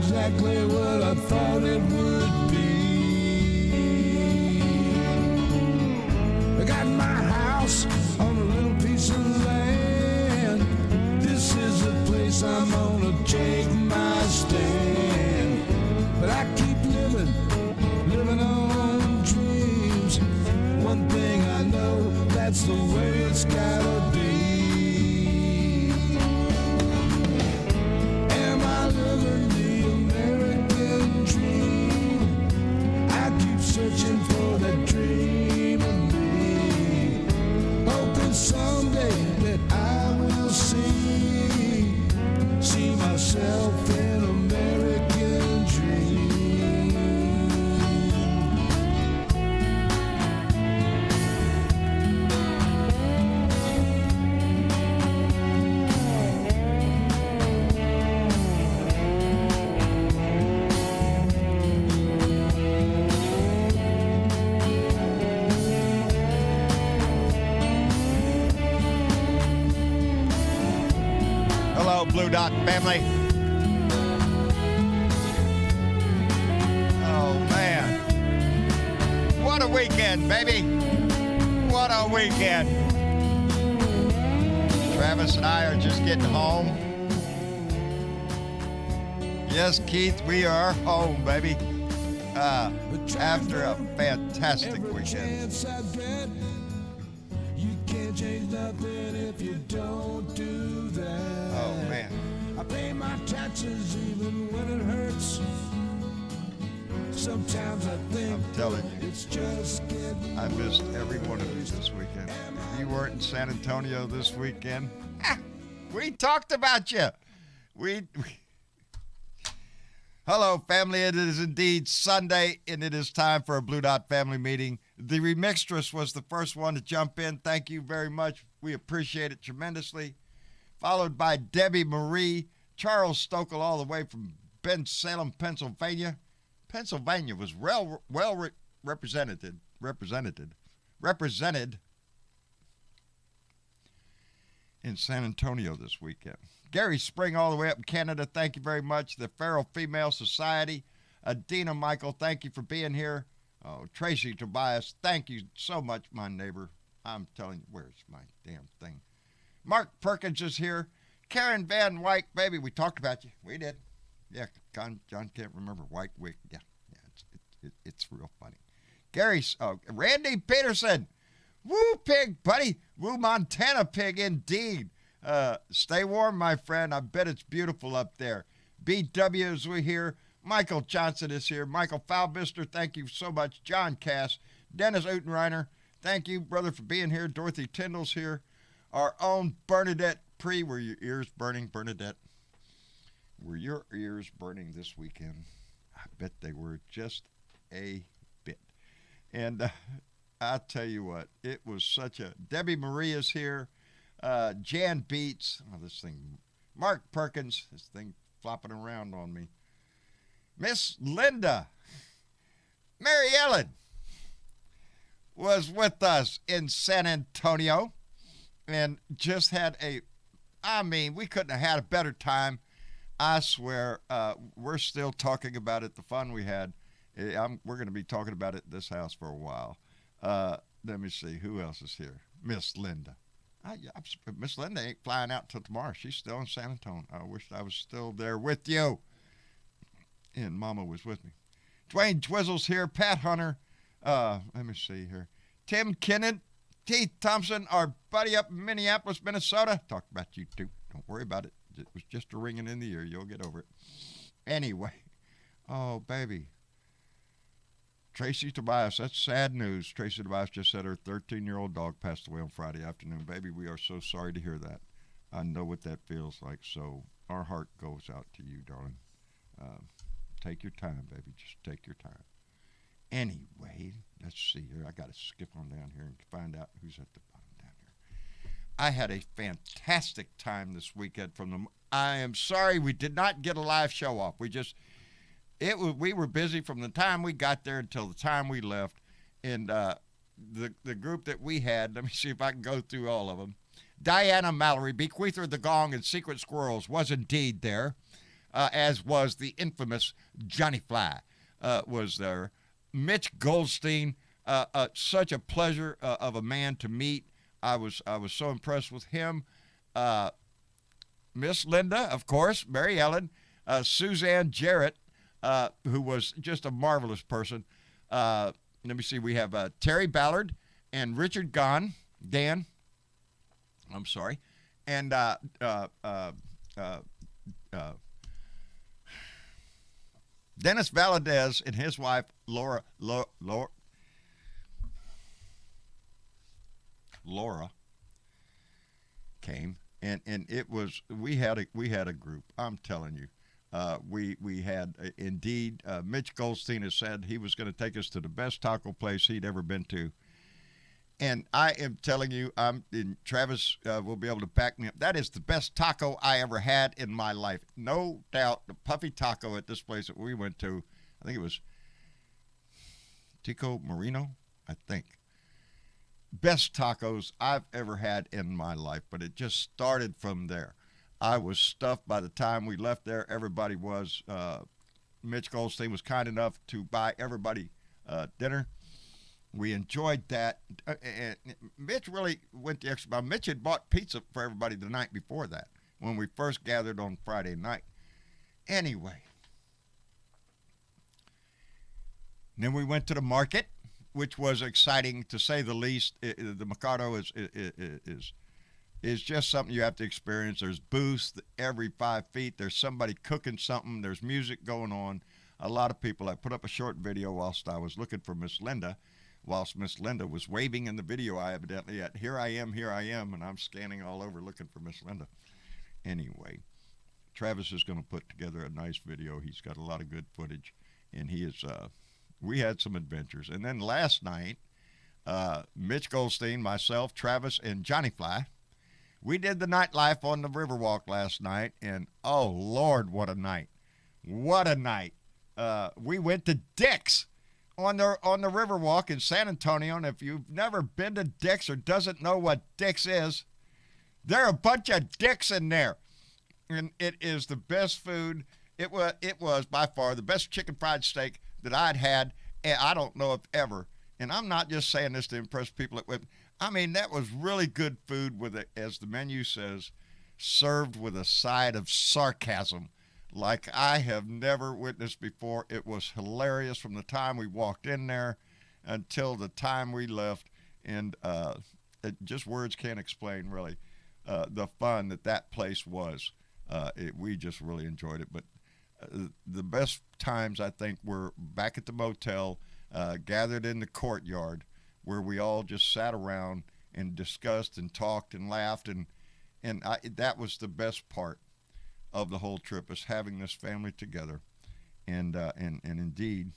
exactly what I thought it would be. I got my house on a little piece of land. This is the place I'm gonna take my stand. But I keep living on dreams. One thing I know, that's the way it's gotta be. Am I living the American dream? I keep searching for that dream of me, hoping someday that I will see myself in American dream. Hello, Blue Dot family. Oh, man. What a weekend, baby. What a weekend. Travis and I are just getting home. Yes, Keith, we are home, baby. After a fantastic weekend. You can't change nothing if you don't do that. Oh, man. I pay my taxes even when it hurts. Sometimes I think I'm telling you, it's just getting I missed every one of you this weekend. If you weren't in San Antonio this weekend, we talked about you. Hello, family. It is indeed Sunday, and it is time for a Blue Dot family meeting. The remixtress was the first one to jump in. Thank you very much. We appreciate it tremendously. Followed by Debbie Marie, Charles Stokel, all the way from Bensalem, Pennsylvania. Pennsylvania was well represented in San Antonio this weekend. Gary Spring, all the way up in Canada, thank you very much. The Feral Female Society. Adina Michael, thank you for being here. Oh, Tracy Tobias, thank you so much, my neighbor. I'm telling you, where's my damn thing? Mark Perkins is here. Karen Van Wyck, baby, we talked about you. We did. Yeah, John can't remember White Wick. Yeah, it's real funny. Randy Peterson. Woo pig, buddy. Woo Montana pig, indeed. Stay warm, my friend. I bet it's beautiful up there. BW is here. Michael Johnson is here. Michael Falbister, thank you so much. John Cass. Dennis Utenreiner, thank you, brother, for being here. Dorothy Tyndall's here. Our own Bernadette Pre. Were your ears burning, Bernadette? Were your ears burning this weekend? I bet they were just a bit. And I'll tell you what, it was such a... Debbie Maria's here. Jan Beats. Oh, this thing. Mark Perkins. This thing flopping around on me. Miss Linda. Mary Ellen was with us in San Antonio and just had we couldn't have had a better time. I swear, we're still talking about it, the fun we had. We're going to be talking about it in this house for a while. Let me see, who else is here? Miss Linda. Miss Linda ain't flying out till tomorrow. She's still in San Antonio. I wish I was still there with you. And Mama was with me. Dwayne Twizzle's here. Pat Hunter. Let me see here. Tim Kinnan. Keith Thompson, our buddy up in Minneapolis, Minnesota. Talked about you too. Don't worry about it. It was just a ringing in the ear. You'll get over it. Anyway. Oh, baby. Tracy Tobias, that's sad news. Tracy Tobias just said her 13-year-old dog passed away on Friday afternoon. Baby, we are so sorry to hear that. I know what that feels like, so our heart goes out to you, darling. Take your time, baby. Just take your time. Anyway, let's see here. I got to skip on down here and find out who's at the bottom down here. I had a fantastic time this weekend. I am sorry we did not get a live show off. We were busy from the time we got there until the time we left. And the group that we had, let me see if I can go through all of them. Diana Mallory, Bequeather the Gong, and Secret Squirrels was indeed there. as was the infamous Johnny Fly, was there. Mitch Goldstein, such a pleasure of a man to meet. I was so impressed with him. Miss Linda, of course, Mary Ellen, Suzanne Jarrett, who was just a marvelous person. Let me see. We have Terry Ballard and Richard Dan. I'm sorry, and Dennis Valadez and his wife Laura came, and it was we had a group. I'm telling you, we had indeed. Mitch Goldstein has said he was going to take us to the best taco place he'd ever been to. And I am telling you, Travis will be able to back me up. That is the best taco I ever had in my life. No doubt. The puffy taco at this place that we went to, I think it was Tico Marino, I think. Best tacos I've ever had in my life, but it just started from there. I was stuffed by the time we left there. Everybody was. Mitch Goldstein was kind enough to buy everybody dinner. We enjoyed that. And Mitch really went the extra mile. Mitch had bought pizza for everybody the night before that when we first gathered on Friday night. Anyway. And then we went to the market, which was exciting to say the least. The Mercado is just something you have to experience. There's booths every 5 feet. There's somebody cooking something. There's music going on. A lot of people. I put up a short video whilst I was looking for Miss Linda. Whilst Miss Linda was waving in the video, I evidently at here I am, and I'm scanning all over looking for Miss Linda. Anyway, Travis is going to put together a nice video. He's got a lot of good footage, and he is. We had some adventures, and then last night, Mitch Goldstein, myself, Travis, and Johnny Fly, we did the nightlife on the Riverwalk last night, and oh Lord, what a night! What a night! We went to Dick's on the Riverwalk in San Antonio, and if you've never been to Dick's or doesn't know what Dick's is, there are a bunch of dicks in there, and it is the best food. It was by far the best chicken fried steak that I'd had, and I don't know if ever. And I'm not just saying this to impress people at Whitman. I mean, that was really good food with it, as the menu says, served with a side of sarcasm like I have never witnessed before. It was hilarious from the time we walked in there until the time we left, and just words can't explain really the fun that place was. We just really enjoyed it. But the best times, I think, were back at the motel, gathered in the courtyard, where we all just sat around and discussed and talked and laughed, and that was the best part of the whole trip, is having this family together. And indeed,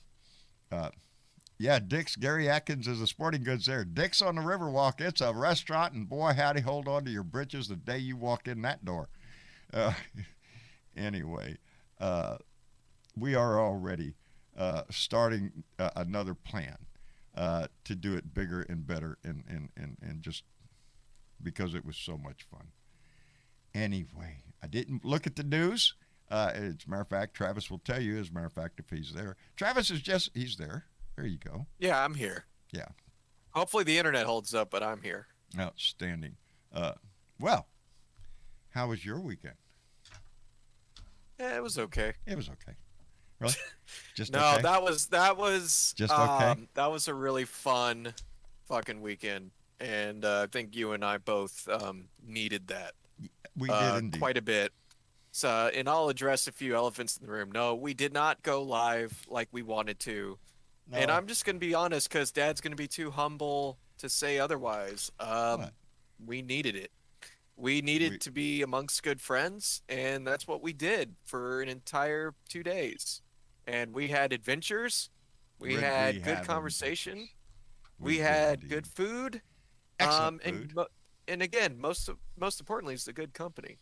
Dick's, Gary Atkins is a sporting goods there. Dick's on the Riverwalk, it's a restaurant, and boy, howdy, hold on to your britches the day you walk in that door. Anyway, we are already starting another plan to do it bigger and better, and just because it was so much fun. Anyway, I didn't look at the news. As a matter of fact, Travis will tell you, as a matter of fact, if he's there. Travis is he's there. There you go. Yeah, I'm here. Yeah. Hopefully the internet holds up, but I'm here. Outstanding. Well, how was your weekend? Yeah, it was okay. It was okay. Really? Just no, okay? that was just okay. That was a really fun fucking weekend, and I think you and I both needed that. We did indeed. Quite a bit. So, and I'll address a few elephants in the room. No, we did not go live like we wanted to. No. And I'm just going to be honest, because Dad's going to be too humble to say otherwise. We needed it. We needed to be amongst good friends, and that's what we did for an entire 2 days. And we had adventures. We had good conversation. We had good food. Excellent food. And again, most importantly, is the good company.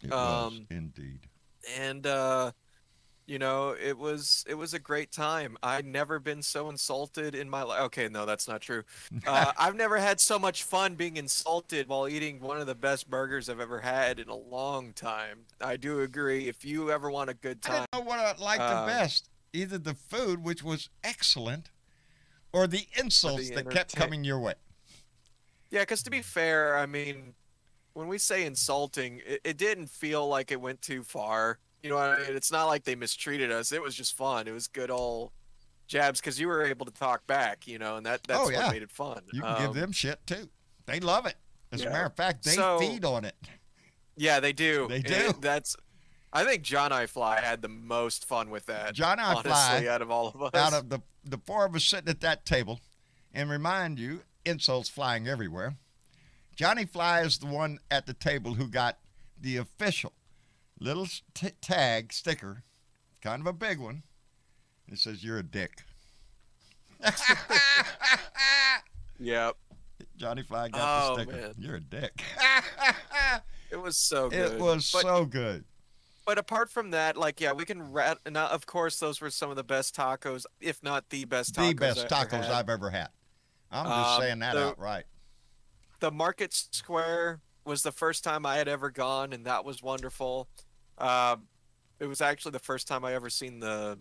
It was indeed. And it was a great time. I'd never been so insulted in my life. Okay, no, that's not true. I've never had so much fun being insulted while eating one of the best burgers I've ever had in a long time. I do agree. If you ever want a good I time, didn't know what I liked the um, best. Either the food, which was excellent, or the insults the that kept entertain. coming your way. Yeah, because to be fair, I mean, when we say insulting, it didn't feel like it went too far. You know what I mean? It's not like they mistreated us. It was just fun. It was good old jabs because you were able to talk back, and Oh, that's what yeah. made it fun. You can give them shit, too. They love it. As a Yeah. matter of fact, they So feed on it. yeah, they do. They do. I think John I Fly had the most fun with that. John I. Honestly, Fly, out of all of us. out of the four of us sitting at that table, and remind you, insults flying everywhere. Johnny Fly is the one at the table who got the official little tag sticker, kind of a big one. It says, "You're a dick." Yep. Johnny Fly got Oh, the sticker. man. You're a dick. It was so good. It was But so good. But apart from that, like, yeah, we can now, of course, those were some of the best tacos, if not the best tacos The best I ever tacos had. I've ever had. I'm just saying that the outright. the Market Square was the first time I had ever gone, and that was wonderful. Um, it was actually the first time I ever seen the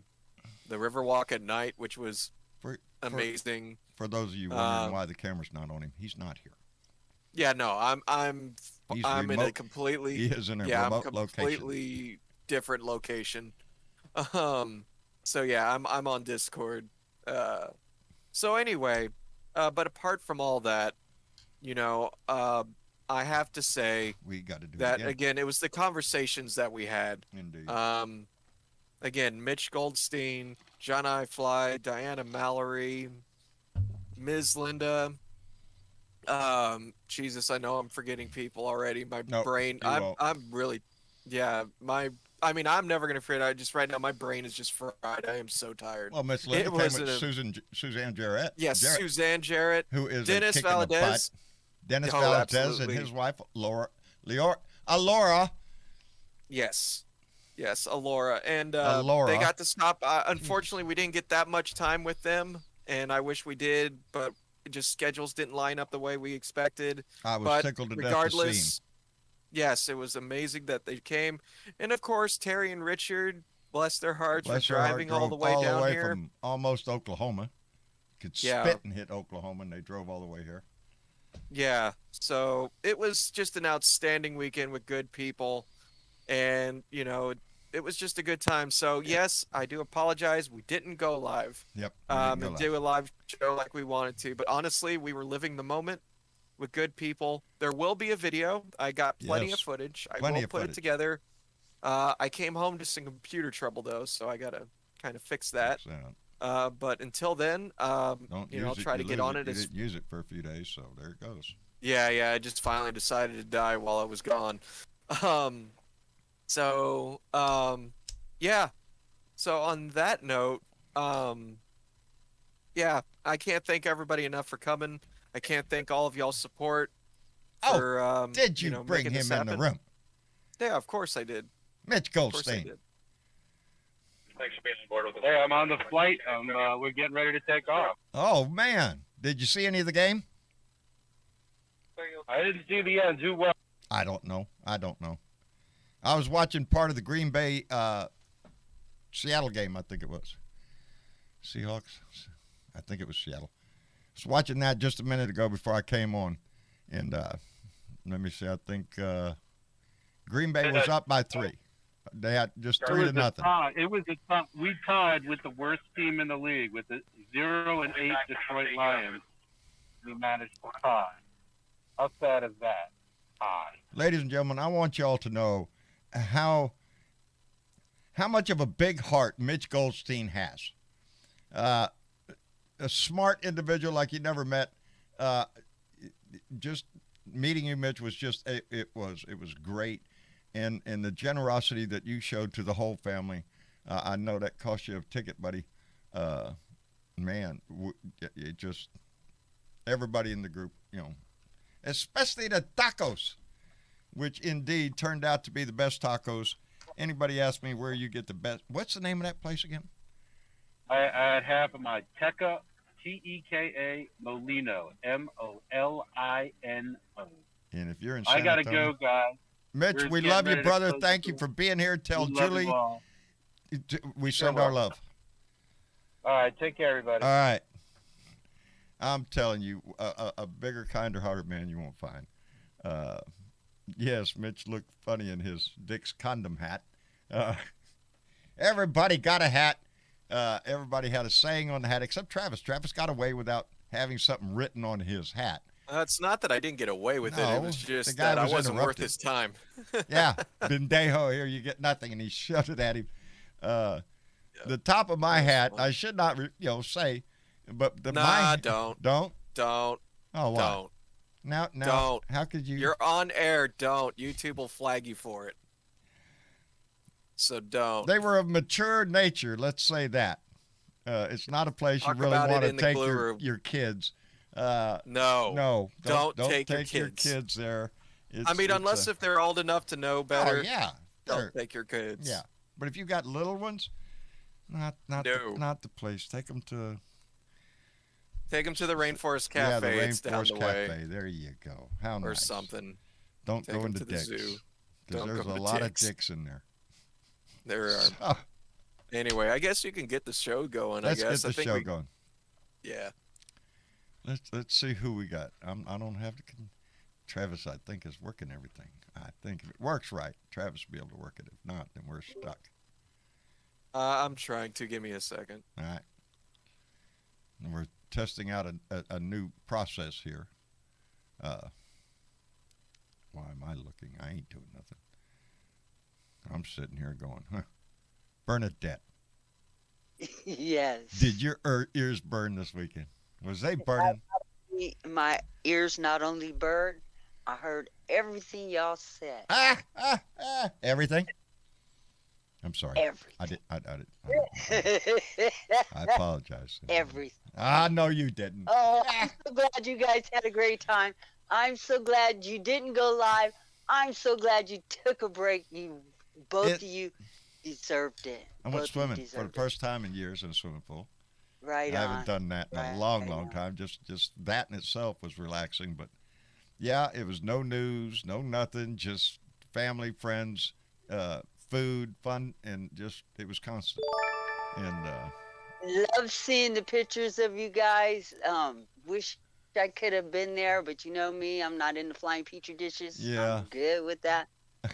Riverwalk at night, which was For, amazing. for those of you wondering Um, why the camera's not on him, he's not here. Yeah, no, I'm He's I'm in a remote. completely He is in a yeah, I'm remote location. completely different location. Um, so yeah, I'm on Discord. So anyway, but apart from all that, I have to say We got to do that it again. again, it was the conversations that we had. Indeed. Again, Mitch Goldstein, John I. Fly, Diana Mallory, Ms. Linda. Jesus, I know I'm forgetting people already. My No, brain, you won't. I'm really, yeah, I mean, I'm never gonna forget. I just right now, my brain is just fried. I am so tired. Well, Miss Linda It came was with Suzanne Jarrett. Yes, Jarrett, Suzanne Jarrett, who is Dennis a kick in the butt. Valadez. Dennis Oh, Valadez absolutely. and his wife, Alora. Yes, Alora, and Alora. they got to stop. Unfortunately, we didn't get that much time with them, and I wish we did, but just schedules didn't line up the way we expected. I was But tickled to death to see regardless, yes, it was amazing that they came, and of course Terry and Richard, bless their hearts, him. Bless for her heart, driving all the drove way all down the way here. from almost Oklahoma. Could Yeah. spit and hit Oklahoma, and they drove all the way here. Yeah, so it was just an outstanding weekend with good people, and it was just a good time. So yes, I do apologize. We didn't go live, Yep. and do a live show like we wanted to, but honestly, we were living the moment with good people. There will be a video. I got plenty of Yes, footage. I plenty will of put it footage. together. I came home to some computer trouble though, so I gotta kind of fix that. But until then, Don't use I'll it, try you to get lose on it. it You as didn't use it for a few days, so there it goes. yeah. I just finally decided to die while I was gone. Um, so yeah. So on that note, yeah, I can't thank everybody enough for coming. I can't thank all of y'all's support. For, Did you bring making him this in the happen. room? Yeah, of course I did. Mitch Of course I Goldstein. did. Thanks for being on board with us. Hey, I'm on the flight. We're getting ready to take off. Oh, man. Did you see any of the game? I didn't see the end too well. I don't know. I was watching part of the Green Bay Seattle game, I think it was. Seahawks? I think it was Seattle. I was watching that just a minute ago before I came on. And let me see, I think Green Bay was up by 3. They had just 3-0. It was a tie. We tied with the worst team in the league, with the 0-8 Detroit Lions. We managed to tie. How sad is that? Tie. Ladies and gentlemen, I want you all to know how much of a big heart Mitch Goldstein has. A smart individual like you never met. Just meeting you, Mitch, was just it was great, and the generosity that you showed to the whole family. I know that cost you a ticket, buddy. Man, it just everybody in the group, especially the tacos, which indeed turned out to be the best tacos. anybody asks me where you get the best, what's the name of that place again? I'd have my Teka, Teka Molino, Molino. And if you're in San I gotta Antonio, go, guys. Mitch, We're we getting love you, ready to brother. close Thank the you door. for being here. Tell We love Julie you all. we send You're our love. All right, take care, everybody. All right. I'm telling you, a bigger, kinder-hearted man you won't find. Yes, Mitch looked funny in his Dick's condom hat. Everybody got a hat. Everybody had a saying on the hat, except Travis. Travis got away without having something written on his hat. It's not that I didn't get away with it. It No, was the just guy that I was wasn't worth interrupted. his time. Yeah, Bendejo, here you get nothing, and he shoved it at him. The top of my hat, I should not, say, but Don't. don't. Don't. Oh, why? Don't. Now, Don't. how could you? You're on air. Don't. YouTube will flag you for it. So don't. They were of mature nature, let's say that. It's not a place Talk you really about want it to in the take glue your, room. your kids. No. No, don't take your your kids. kids there. I mean, unless if they're old enough to know better, oh yeah, don't take your kids. yeah. But if you got little ones, not No. not the place. Take them to Take them to the Rainforest yeah, the Cafe. It's down Rainforest the way. Cafe. There you go. How Or nice. something. Don't Take go 'em into to the dicks. zoo. Because Don't there's go a to lot dicks. of dicks in there. There are. So, Anyway, I guess you can get the show going. let's I guess. get the show going. Yeah. Let's see who we got. I don't have to. Travis, I think, is working everything. I think if it works right, Travis will be able to work it. If not, then we're stuck. I'm trying to. Give me a second. All right. And we're testing out a new process here. Why am I looking? I ain't doing nothing. I'm sitting here going, huh? Bernadette, Yes. did your ears burn this weekend? Was they burning? My ears not only burned, I heard everything y'all said. Everything? I'm sorry. Everything. I apologize. Everything. No, you didn't. Oh, I'm so glad you guys had a great time. I'm so glad you didn't go live. I'm so glad you took a break. Both of you deserved it. I went swimming for the first time in years in a swimming pool. Right I on. haven't done that in a long time. Just that in itself was relaxing. But yeah, it was no news, no nothing, just family, friends, food, fun, and just it was constant. And Love seeing the pictures of you guys. Wish I could have been there, but you know me, I'm not into flying petri dishes. Yeah. I'm good with that.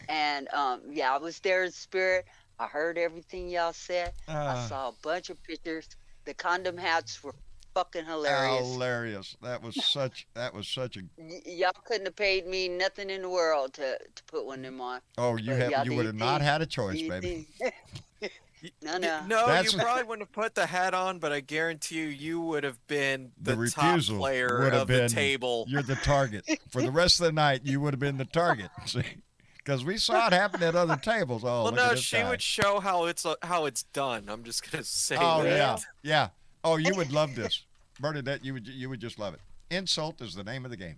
And yeah, I was there in spirit. I heard everything y'all said. I saw a bunch of pictures. The condom hats were fucking hilarious. hilarious. That was such a. Y'all couldn't have paid me nothing in the world to put one of them on. Oh, you But have y'all would have did not things. had a choice, You baby. did. No. No, That's- you probably wouldn't have put the hat on, but I guarantee you would have been The the, top refusal player would have of been- the table. You're the target for the rest of the night. You would have been the target. See, because we saw it happen at other tables. Oh, Well, look at no, this she guy. would show how it's done. I'm just gonna say Oh that. yeah. Oh, you would love this, Bernadette. You would just love it. Insult is the name of the game.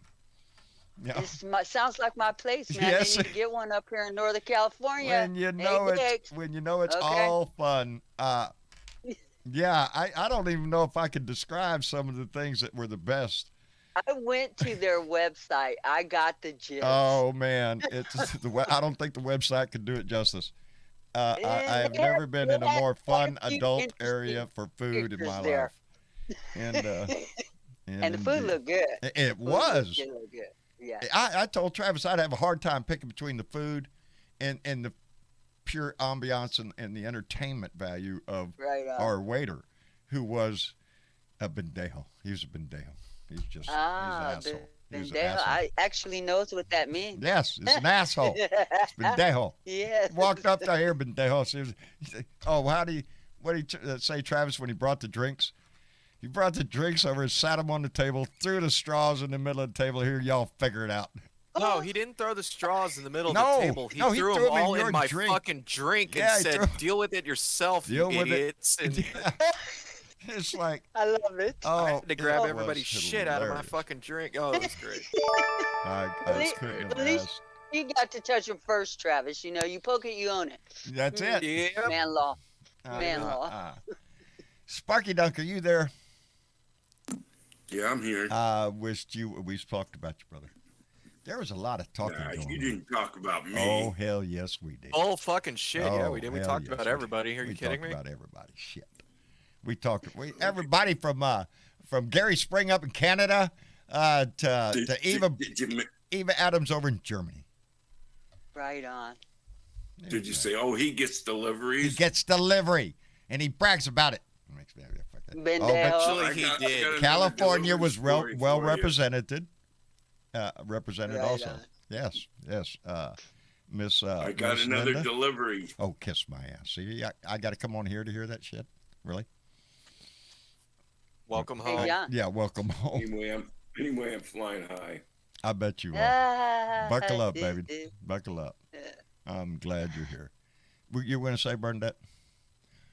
Yeah. Sounds like my place, man. Yes. They need to get one up here in Northern California. When you know it's Okay. all fun. Yeah, I don't even know if I could describe some of the things that were the best. I went to their website. I got the gist. Oh man, it's I don't think the website could do it justice. I have never been in a more fun adult area for food in my pictures there. life. And the food looked good. It Food was. looked good. Yeah. I told Travis I'd have a hard time picking between the food and the pure ambiance and the entertainment value of Right on. our waiter, who was a bendejo. He was a bendejo. He's just he's an asshole. He was an Bendejo. asshole. I actually knows what that means. Yes, it's an asshole. It's bendejo. Yes. Walked up to here, bendejo. He said, "Oh, what did he say, Travis, when he brought the drinks? He brought the drinks over and sat them on the table, threw the straws in the middle of the table. Here, y'all figure it out." No, he didn't throw the straws in the middle No, of the table. He no, he threw threw them 'em in all your in my drink. fucking drink Yeah, and he said, threw- "Deal with it yourself, Deal you with it. idiots." And Yeah. It's like, I love it. oh, I had to grab it everybody's was shit out of my hilarious. fucking drink. Oh, it was great. I was kicking Believe- ass. You got to touch him first, Travis. You know, you poke it, you own it. That's it. Yeah. Man law. Man law. Sparky Dunk, are you there? Yeah, I'm here. We talked about you, brother. There was a lot of talking Nah, going you on. didn't talk about me. Oh, hell yes, we did. Oh, fucking shit. Yeah, we Oh, did. We hell talked yes, about we everybody. did. Are you We kidding talked me? about everybody. Shit. We talked. Everybody from Gary Spring up in Canada to Eva Adams over in Germany. Right on. Did you say, oh, he gets deliveries? He gets delivery, and he brags about it. Makes me fuck that. Been Oh, there. but Actually, he did. California was well well represented. Represented Right also. on. Yes. Miss. I got Miss another Linda. delivery. Oh, kiss my ass. See, I got to come on here to hear that shit. Really? Welcome Hey, home. John. Yeah. Welcome home. Anyway, I'm flying high. I bet you are. Ah, Buckle up, baby. Buckle up. I'm glad you're here. You want to say, Bernadette?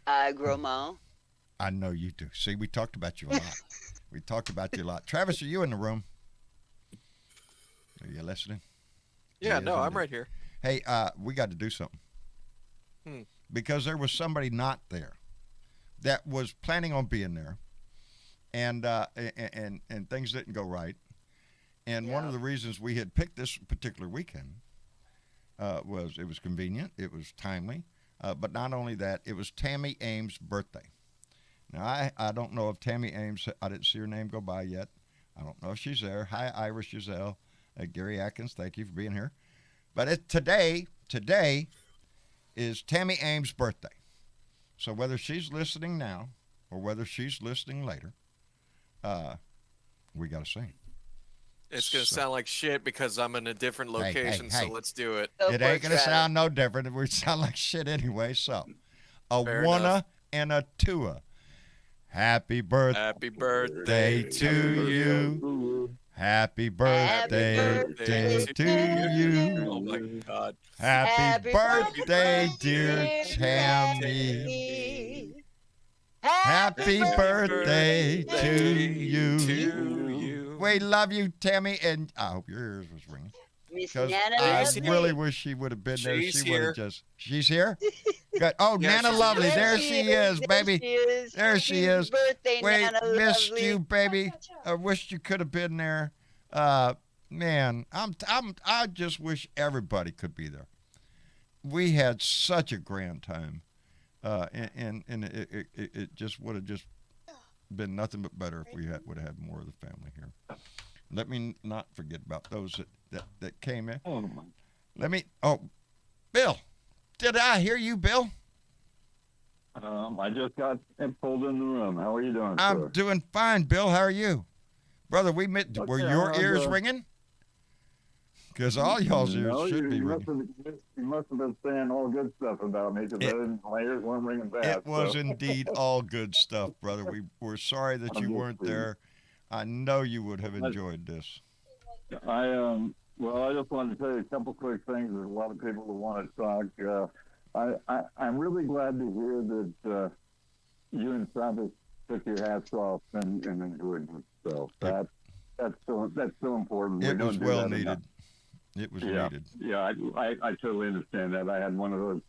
I grow my own. I know you do. See, we talked about you a lot. We talked about you a lot. Travis, are you in the room? Are you listening? Yeah, Yes, no, I'm indeed. right here. Hey, we got to do something. Because there was somebody not there that was planning on being there, and things didn't go right. And one of the reasons we had picked this particular weekend was it was convenient, it was timely, but not only that, it was Tammy Ames' birthday. Now, I don't know if Tammy Ames, I didn't see her name go by yet. I don't know if she's there. Hi, Iris Giselle. Gary Atkins, thank you for being here. But today is Tammy Ames' birthday. So whether she's listening now or whether she's listening later, we got to sing. It's going to sound like shit because I'm in a different location, hey. so let's do it. Go It for ain't going to Travis. sound no different. We sound like shit anyway. So a Fair wanna enough. and a two-a. Happy birthday Happy birthday to you. Happy birthday birthday to you. Oh my God. Happy birthday, dear Tammy. Tammy. Happy birthday to you. To you. We love you, Tammy, and I hope your ears was ringing. Miss Because Nana I Lovely. really wish she would have been there. She's She would here. have just. She's here. Good. Oh, Yeah, Nana she's Lovely, here. there she is, baby. There she is. Birthday, Wait, Nana missed Lovely. you, baby. I wished you could have been there. Man, I just wish everybody could be there. We had such a grand time, and it just would have just been nothing but better if we would have had more of the family here. Let me not forget about those that came in. Bill, did I hear you, Bill? I just got pulled in the room. How are you doing, I'm sir? doing fine, Bill. How are you? Brother, were Okay, your I'm ears good. ringing? Because all y'all's ears No, should be you ringing. must have been saying all good stuff about me because my ears weren't ringing back. It was so. indeed all good stuff, brother. We're sorry that you weren't there. I know you would have enjoyed this. Well, I just wanted to tell you a couple quick things. There's a lot of people that want to talk. I'm really glad to hear that you and Travis took your hats off and enjoyed yourself. That's so important. It We was don't do well that needed. enough. It was Yeah. needed. Yeah, I totally understand that. I had one of those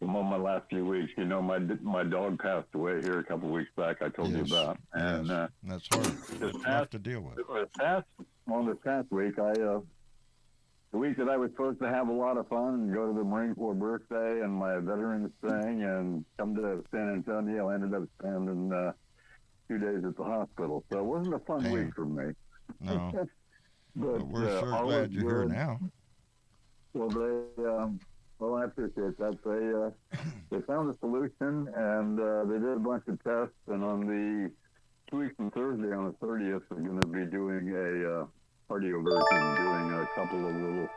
among my last few weeks. You know, my dog passed away here a couple of weeks back. I told you Yes, about, and yes. That's hard. this It's tough to deal with. this past week, the week that I was supposed to have a lot of fun and go to the Marine Corps birthday and my veterans thing and come to San Antonio, I ended up spending 2 days at the hospital. So it wasn't a fun Damn. week for me. No, But but we're sure all glad was you're here good. now. Well, I appreciate that. They found a solution and they did a bunch of tests. And on the 2 weeks from Thursday, on the 30th, we're going to be doing a cardioversion, doing a couple of little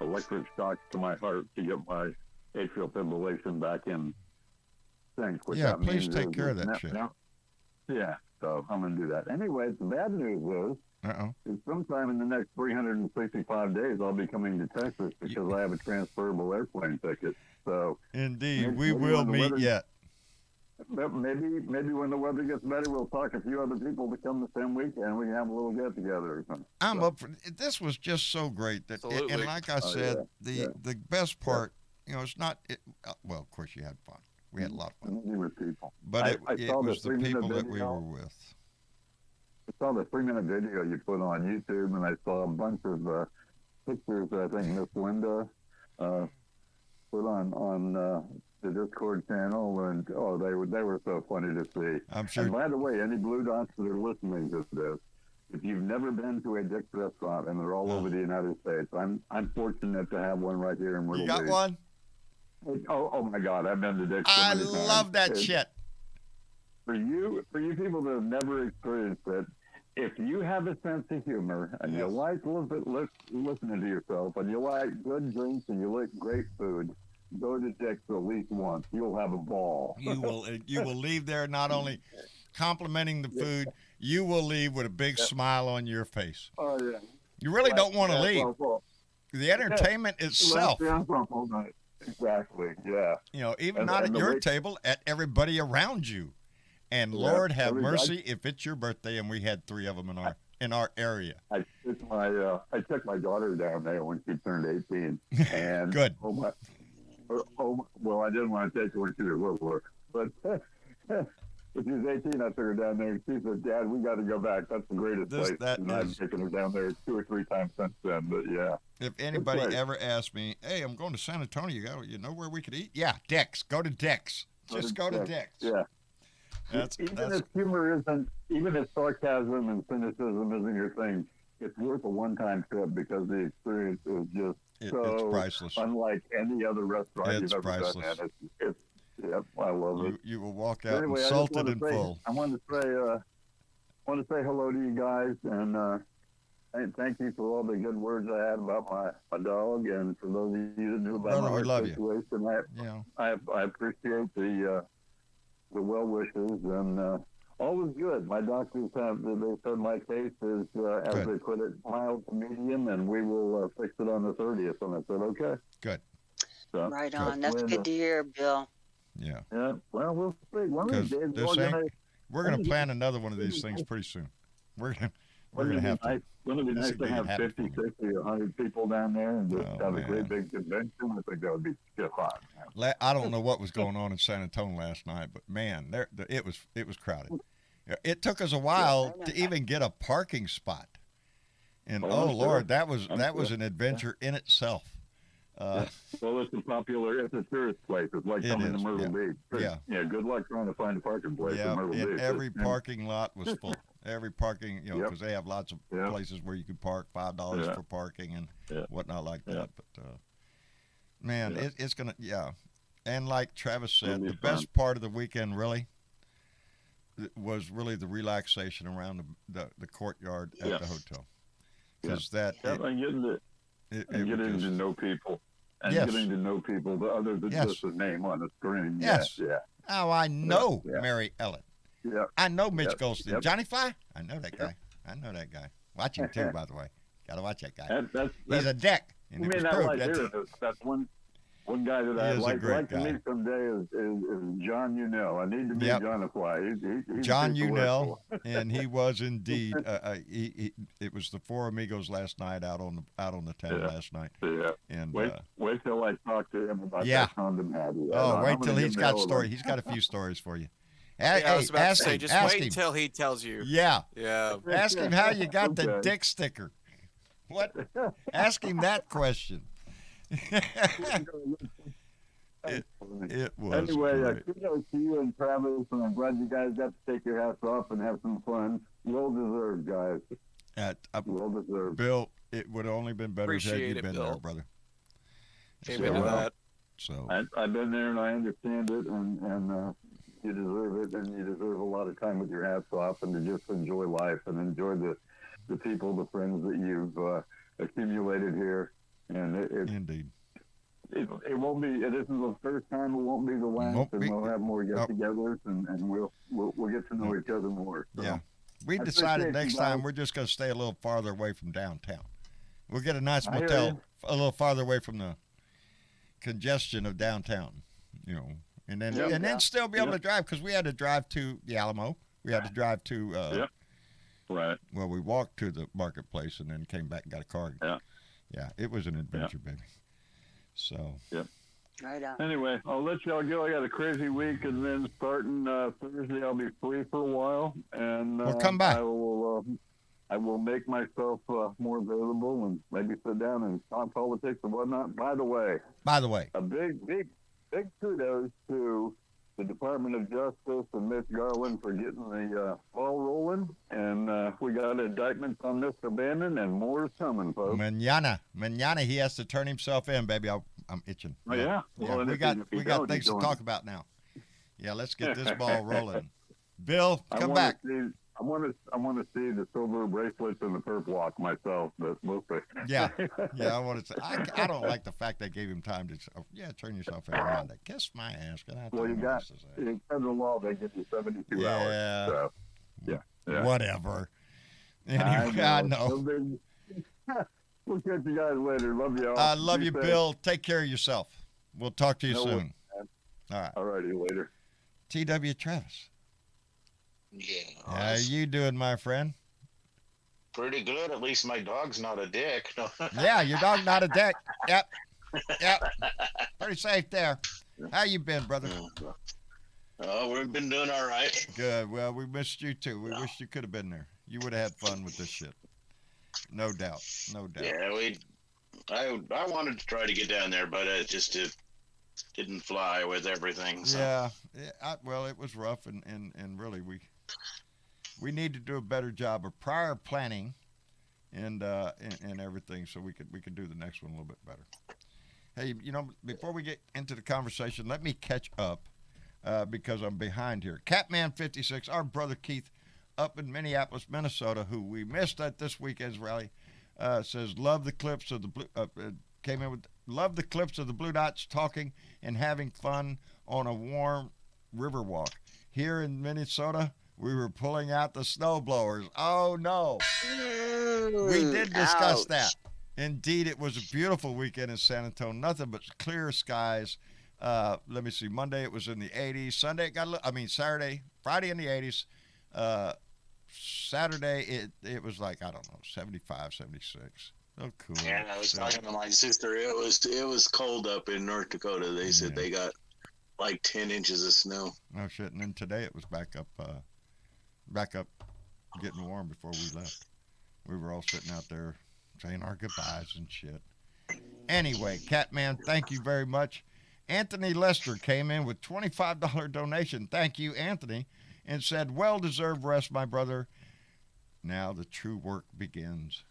electric shocks to my heart to get my atrial fibrillation back in sync. What Yeah, that please means take is care of that that shit. Yeah, so I'm going to do that. Anyway, the bad news is, Uh-oh. sometime in the next 365 days, I'll be coming to Texas because I have a transferable airplane ticket. So Indeed, Maybe we will on the meet weather- yet. maybe when the weather gets better, we'll talk a few other people to come the same week, and we can have a little get together or something. I'm up for this. Was just so great that, Absolutely. and like I said, the best part, it's not. Well, of course, you had fun. We had a lot of fun. With people. But it was the people that we video. were with. I saw the 3-minute video you put on YouTube, and I saw a bunch of pictures that I think Miss Linda put on the Discord channel, and they were so funny to see. I'm sure. And by the way, any Blue Dots that are listening to this, if you've never been to a Dick's restaurant, and they're all over the United States, I'm fortunate to have one right here in Myrtle You got Beach. one? Oh my God, I've been to Dick's. So I many times. love that shit. For you people that have never experienced it, if you have a sense of humor and you like listening to yourself and you like good drinks and you like great food, go to Dick's at least once. You'll have a ball. You will leave there not only complimenting the food, you will leave with a big smile on your face. Oh yeah. You really don't want to leave. The entertainment itself. Exactly. Yeah. Even not at your table, at everybody around you. And Lord have mercy if it's your birthday and we had 3 of them in our area. I took my daughter down there when she turned 18. And good. Well, I didn't want to take her when she was little, but when she was 18, I took her down there and she said, "Dad, we got to go back. That's the greatest place." And I've taken her down there 2 or 3 times since then. But yeah. If anybody ever asks me, "Hey, I'm going to San Antonio. You know where we could eat?" Yeah, Dick's. Go to Dick's. Just go to Dick's. Yeah. Even if humor isn't, even if sarcasm and cynicism isn't your thing, it's worth a one-time trip because the experience is just it's so priceless. Unlike any other restaurant you've ever priceless. been at. Yep, I love it. You will walk out anyway, insulted and full. I want to say hello to you guys and thank you for all the good words I had about my dog, and for those of you that knew about Brother, we love situation. I appreciate the well wishes, and all was good. My doctors they said my case is, as they put it, mild to medium, and we will fix it on the 30th. And I said, okay. Good. So, right on. That's good to hear, Bill. Yeah. Yeah. Well, we'll see. One of these days, we're gonna plan another one of these things pretty soon. We're gonna have to. Wouldn't it be nice to have 50, 60, 100 people down there and just have a great big convention? I think that would be just fun. I don't know what was going on in San Antonio last night, but man, it was crowded. It took us a while to even get a parking spot, and Lord, that was an adventure in itself. Well, it's a tourist place. It's like coming to Myrtle Beach. Yeah. Good luck trying to find a parking place in Myrtle Beach. Every parking lot was full. Every parking, because they have lots of places where you can park, $5 for parking and whatnot like that. But man, it's gonna and like Travis said, the best part of the weekend really was really the relaxation around the courtyard at the hotel, because getting to know people. And getting to know people other than just the name on the screen. Yes. Yeah. Oh, I know Mary Ellen. Yeah. I know Mitch Goldstein. Yep. Johnny Fly? I know that guy. I know that guy. Watch him too, by the way. Gotta watch that guy. He's a dick. And you may not like that's one guy that I'd like to meet someday is John Unell. I need to meet John Fly. He's John Unell, and he was indeed. It was the Four Amigos last night out on the town last night. Yeah. And wait till I talk to him about that condom hat. Wait till he's got stories. He's got a few stories for you. I was about to say, just wait until he tells you. Yeah. Yeah. Ask him how you got the dick sticker. What? Ask him that question. It was anyway, great. kudos to you and Travis, and I'm glad you guys got to take your hats off and have some fun. Well deserved, guys. Well deserved. Bill, it would have only been better had you been there, brother. Amen to that. So I've been there and I understand it, and you deserve it, and you deserve a lot of time with your hats off, and to just enjoy life and enjoy the people, the friends that you've accumulated here. And indeed. It won't be. It isn't the first time. It won't be the last. And we'll have more get-togethers, and we'll get to know each other more. So. Yeah, we decided next time we're just going to stay a little farther away from downtown. We'll get a nice motel a little farther away from the congestion of downtown. and then Yep. and then still be able Yep. to drive, because we had to drive to the Alamo. We had to drive to Yep. Right. well, we walked to the marketplace and then came back and got a car. Yeah. Yeah, it was an adventure, baby. So Right on. Anyway, I'll let y'all go. I got a crazy week, and then starting Thursday, I'll be free for a while, and Well, come by. I will make myself more available and maybe sit down and talk politics and whatnot. By the way, a big kudos to the Department of Justice and Miss Garland for getting the ball rolling, and we got indictments on Mr. Bannon, and more is coming, folks. Manana, he has to turn himself in, baby. I'm itching. Oh, yeah? Well, we if got he we got don't, things he's to going- talk about now. Yeah, let's get this ball rolling. Bill, I come wanna back. see- I want to see the silver bracelets and the perp walk myself. That's mostly. Yeah, I want to say I don't like the fact they gave him time to. Turn yourself in. Amanda. Kiss my ass. Can I Well, you tell got what else to say? in federal law they give you 72 Yeah. hours. So, yeah. Whatever. Anyway, I know. No big- We'll catch you guys later. Love y'all. I love Be you, safe. Bill. Take care of yourself. We'll talk to you No soon. worries, man. All right. All righty, later. T.W. Travis. Yeah. How you doing, my friend? Pretty good. At least my dog's not a dick. No. Yeah, your dog not a dick. Yep. Pretty safe there. How you been, brother? Oh, we've been doing all right. Good. Well, we missed you too. We wish you could have been there. You would have had fun with this shit. No doubt. No doubt. Yeah, I wanted to try to get down there, but it didn't fly with everything. So. Yeah. Well, it was rough, and really we need to do a better job of prior planning and everything, so we could do the next one a little bit better. Hey, before we get into the conversation, let me catch up because I'm behind here. Catman56, our brother Keith up in Minneapolis, Minnesota, who we missed at this weekend's rally, says love the clips of the blue. Came in with love the clips of the Blue Dots talking and having fun on a warm river walk. Here in Minnesota, we were pulling out the snow blowers. Oh no, we did discuss that. Indeed, it was a beautiful weekend in San Antonio. Nothing but clear skies. Let me see. Monday it was in the 80s. Sunday it got Saturday, Friday in the 80s. Saturday it was like, I don't know, 75, 76. Oh, cool. Yeah, I was talking to my sister. It was cold up in North Dakota. They said they got like 10 inches of snow. Oh shit! And then today it was back up, getting warm before we left. We were all sitting out there saying our goodbyes and shit. Anyway, Catman, thank you very much. Anthony Lester came in with $25 donation. Thank you, Anthony, and said, well-deserved rest, my brother. Now the true work begins.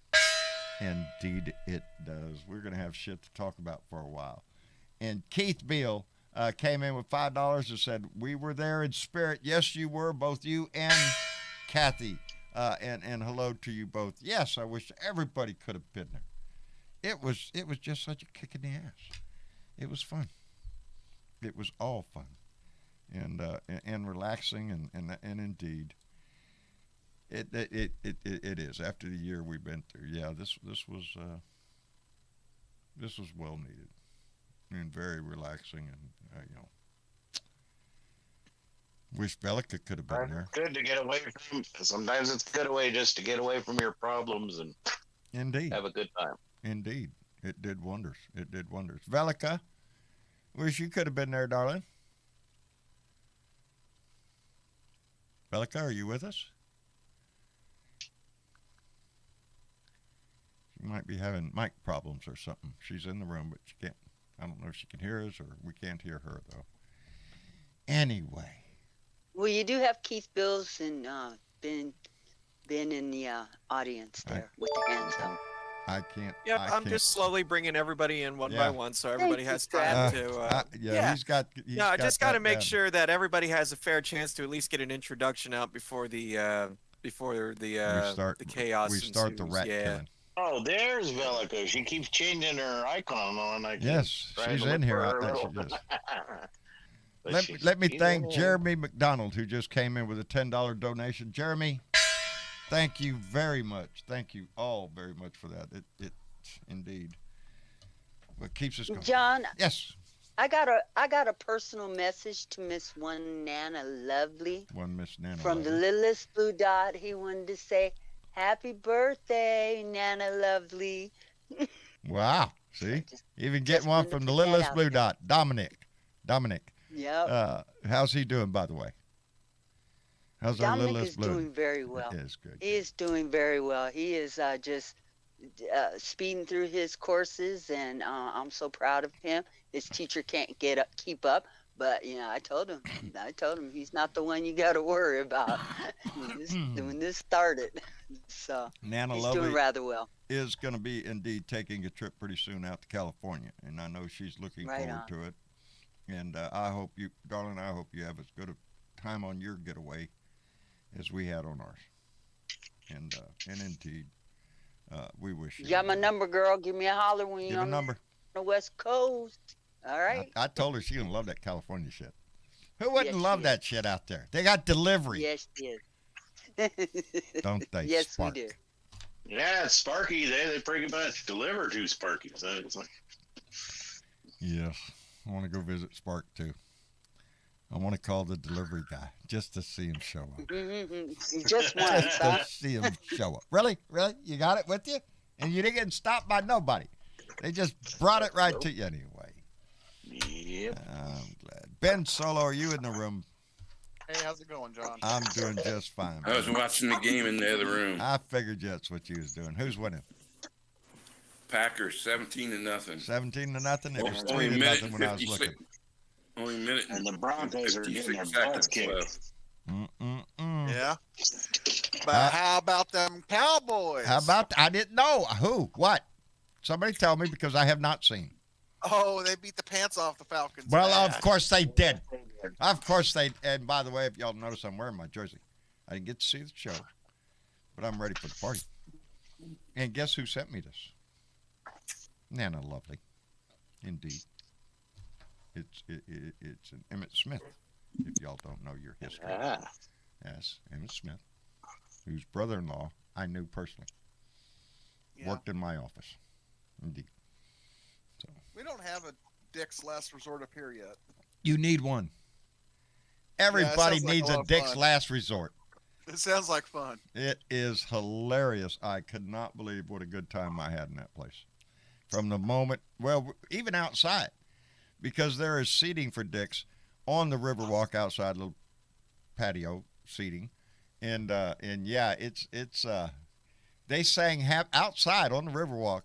Indeed it does. We're going to have shit to talk about for a while. And Keith Beal came in with $5 and said, we were there in spirit. Yes, you were, both you and Kathy. And hello to you both. Yes, I wish everybody could have been there. It was just such a kick in the ass. It was fun. It was all fun, and relaxing, and indeed, it is. After the year we've been through, yeah, this was well needed, and very relaxing, and wish Velica could have been there. Good to get away from. Sometimes it's good just to get away from your problems and Indeed, have a good time. Indeed, it did wonders. It did wonders. Velica, wish you could have been there, darling. Velica, are you with us? She might be having mic problems or something. She's in the room, but she can't. I don't know if she can hear us or we can't hear her, though. Anyway. Well, you do have Keith Bills and been in the audience there with the hands up. I can't. Yep, I'm just slowly bringing everybody in one by one, so everybody has time to. He's got. I just got to make sure that everybody has a fair chance to at least get an introduction out before the the chaos. We start the ensues. rat killing. Oh, there's Velica. She keeps changing her icon on. Yes, she's in here. Let me thank Jeremy McDonald, who just came in with a $10 donation. Jeremy, thank you very much. Thank you all very much for that. It indeed what keeps us going. John. Yes. I got a personal message to Miss One Nana Lovely One Miss Nana. from the Lovely. littlest blue dot. He wanted to say happy birthday, Nana Lovely. Wow. See? Just Even just getting one wanted to from the put that littlest out blue there. dot, Dominic. Dominic. Yep. How's he doing, by the way? How's our Dominic littlest is blue? doing very well. Yes, good. He is doing very well. He is just speeding through his courses, and I'm so proud of him. His teacher can't keep up, but I told him he's not the one you got to worry about when this started. So Nana he's Lovely doing rather well. is going to be indeed taking a trip pretty soon out to California, and I know she's looking Right forward on. to it. And I hope you, darling, I hope you have as good a time on your getaway as we had on ours. And indeed, we wish you. You got my number, girl. Give me a holler when Give you're a on number. the West Coast. All right. I told her she gonna love that California shit. Who wouldn't Yes, love she that shit out there? They got delivery, Yes, yes. don't they? Yes, Spark? we do. Yeah, it's Sparky. They pretty much deliver to Sparky. So it's like, Yes, I want to go visit Spark too. I want to call the delivery guy just to see him show up. Just once, Just huh? to see him show up. Really? Really? You got it with you? And you didn't get stopped by nobody. They just brought it right to you anyway. yep. I'm glad. Ben Solo, are you in the room? Hey, how's it going, John? I'm doing just fine. I was watching the game in the other room. I figured that's what you was doing. Who's winning? Packers 17-0. 17-0. It was Only a 3-0 minute when I was 56 looking. Only a minute And the Broncos are getting their 56 butts seconds kicked. left. Yeah. But how about them Cowboys? How about? I didn't know who. What? Somebody tell me because I have not seen. Oh, they beat the pants off the Falcons. Well, man. of course they did. Of course they. And by the way, if y'all notice, I'm wearing my jersey. I didn't get to see the show, but I'm ready for the party. And guess who sent me this? Nana Lovely, indeed. It's an Emmett Smith. If y'all don't know your history, Ah, yes, Emmett Smith, whose brother-in-law I knew personally, Yeah. worked in my office. Indeed. We don't have a Dick's Last Resort up here yet. You need one. Everybody sounds like needs a a lot of Dick's fun. Last Resort. It sounds like fun. It is hilarious. I could not believe what a good time I had in that place. From the moment, well, even outside, because there is seating for Dick's on the Riverwalk outside, little patio seating, and yeah, it's they sang outside on the Riverwalk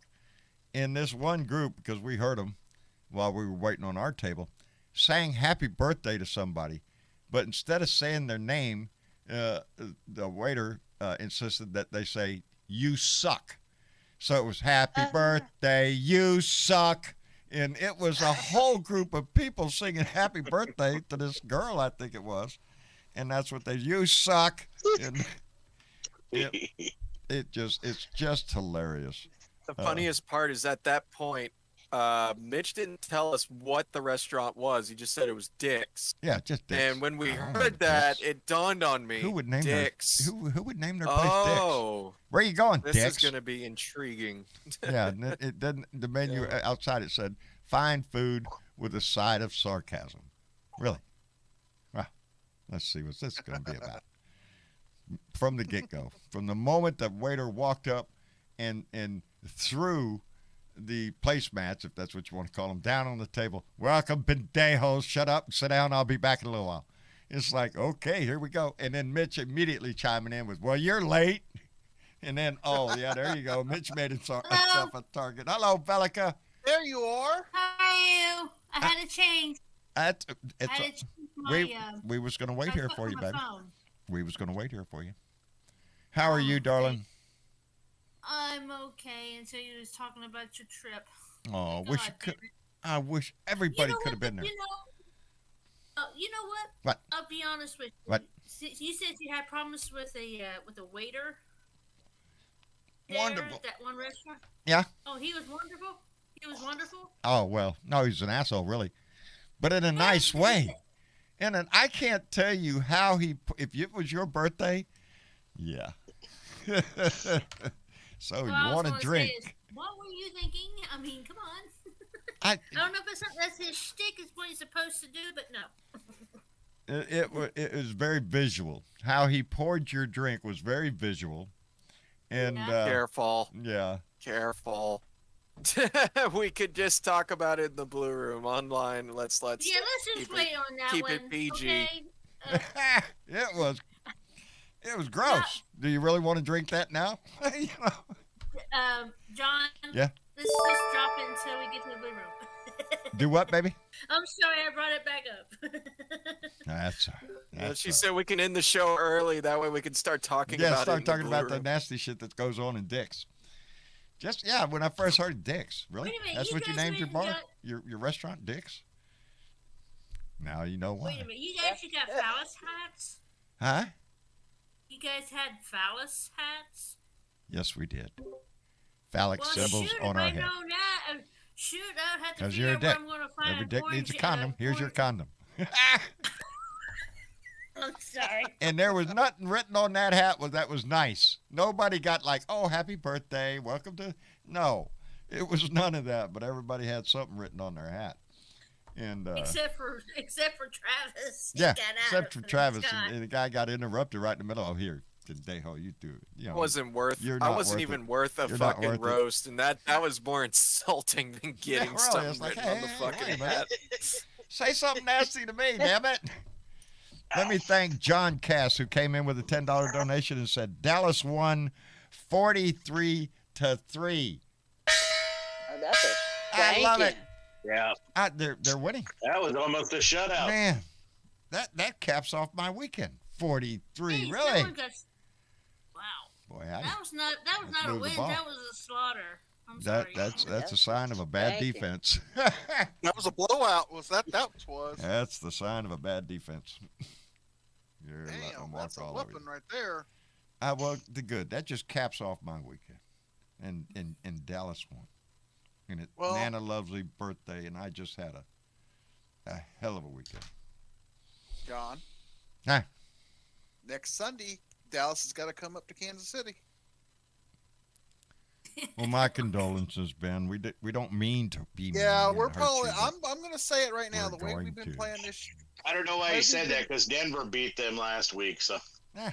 in this one group because we heard them while we were waiting on our table, sang happy birthday to somebody, but instead of saying their name, the waiter insisted that they say, "You suck." So it was happy birthday, you suck. And it was a whole group of people singing happy birthday to this girl, I think it was. And that's what you suck. And it's just hilarious. The funniest part is at that point, Mitch didn't tell us what the restaurant was. He just said it was Dick's. Yeah, just Dick's. And when we Oh, heard that, Dick's. it dawned on me. Who would name Dick's? Who would name their place Dick's? Oh, Where are you going, this Dick's? is going to be intriguing. Yeah, and it didn't. The menu outside it said fine food with a side of sarcasm. Really? Well, let's see what this is going to be about. From the get-go, from the moment the waiter walked up and threw the placemats, if that's what you want to call them, down on the table. Welcome, pendejos. Shut up and sit down. I'll be back in a little while. It's like, okay, here we go. And then Mitch immediately chiming in with, well, you're late. And then, oh, yeah, there you go. Mitch made himself a target. Hello, Bellica. There you are. How are you? I had to change. We I had to change my, we was going to wait here for you, my baby. phone. We was going to wait here for you. How are you, darling? I'm okay until you was talking about your trip. Oh, God, wish you could. baby. I wish everybody You know could have what, been there. You know what? What? I'll be honest with you. What? You said you had problems with a waiter. There, Wonderful. That one restaurant. Yeah. Oh, he was wonderful. He was wonderful. Oh, well, no, he's an asshole, really. But in a nice way. I can't tell you how if it was your birthday, yeah. So Well, you I was want to gonna say drink. is, what were you thinking? I mean, come on. I don't know if that's his shtick, is what he's supposed to do, but no. It was very visual. How he poured your drink was very visual. And Careful. Yeah. Careful. We could just talk about it in the blue room online. Let's Yeah, let's just wait on that keep one. it PG. Okay? It was gross. Do you really want to drink that now? You know. John. Yeah. Let's just drop it until we get to the blue room. Do what, baby? I'm sorry, I brought it back up. That's She said we can end the show early. That way we can start talking about it. Start talking about the nasty shit that goes on in Dick's. When I first heard Dick's. Really? Wait a minute, That's you what you guys named your went bar? and Your restaurant, Dick's? Now you know why. Wait a minute, you actually got phallus hats? Huh? You guys had phallus hats? Yes, we did. Phallic symbols on our head. Shoot, I'd have to Because figure you're a out where dick. I'm going to find Every an dick orange, needs a condom. Here's your condom. I'm sorry. And there was nothing written on that hat that was nice. Nobody got like, oh, happy birthday, welcome to. No, it was none of that. But everybody had something written on their hat. And except for Travis. Yeah, except for Travis, and the guy got interrupted right in the middle. Oh, here, Dejo, you do it. You know, I wasn't even worth a fucking roast, and that was more insulting than getting something written on the fucking hat. Say something nasty to me, damn it. Let me thank John Cass, who came in with a $10 donation and said Dallas won 43-3. Oh, that's a I love it. Yeah. They're winning. That was almost a shutout. Man, that caps off my weekend. 43, Hey, really? Wow. Boy, That was not a move the win. ball. That was a slaughter. I'm sorry. That's a sign of a bad defense. That was a blowout. Was that was? That's the sign of a bad defense. You're letting them Damn, walk that's a all over weapon you. right there. Well, good. That just caps off my weekend. And Dallas won. And it's Nana Lovely birthday, and I just had a hell of a weekend. John. Huh? Next Sunday, Dallas has got to come up to Kansas City. Well, my condolences, Ben. We don't mean to be mean. Yeah, and we're hurt probably. you, I'm going to say it right now. The way going we've been to. playing this. I don't know why he said that, because Denver beat them last week. So. Yeah.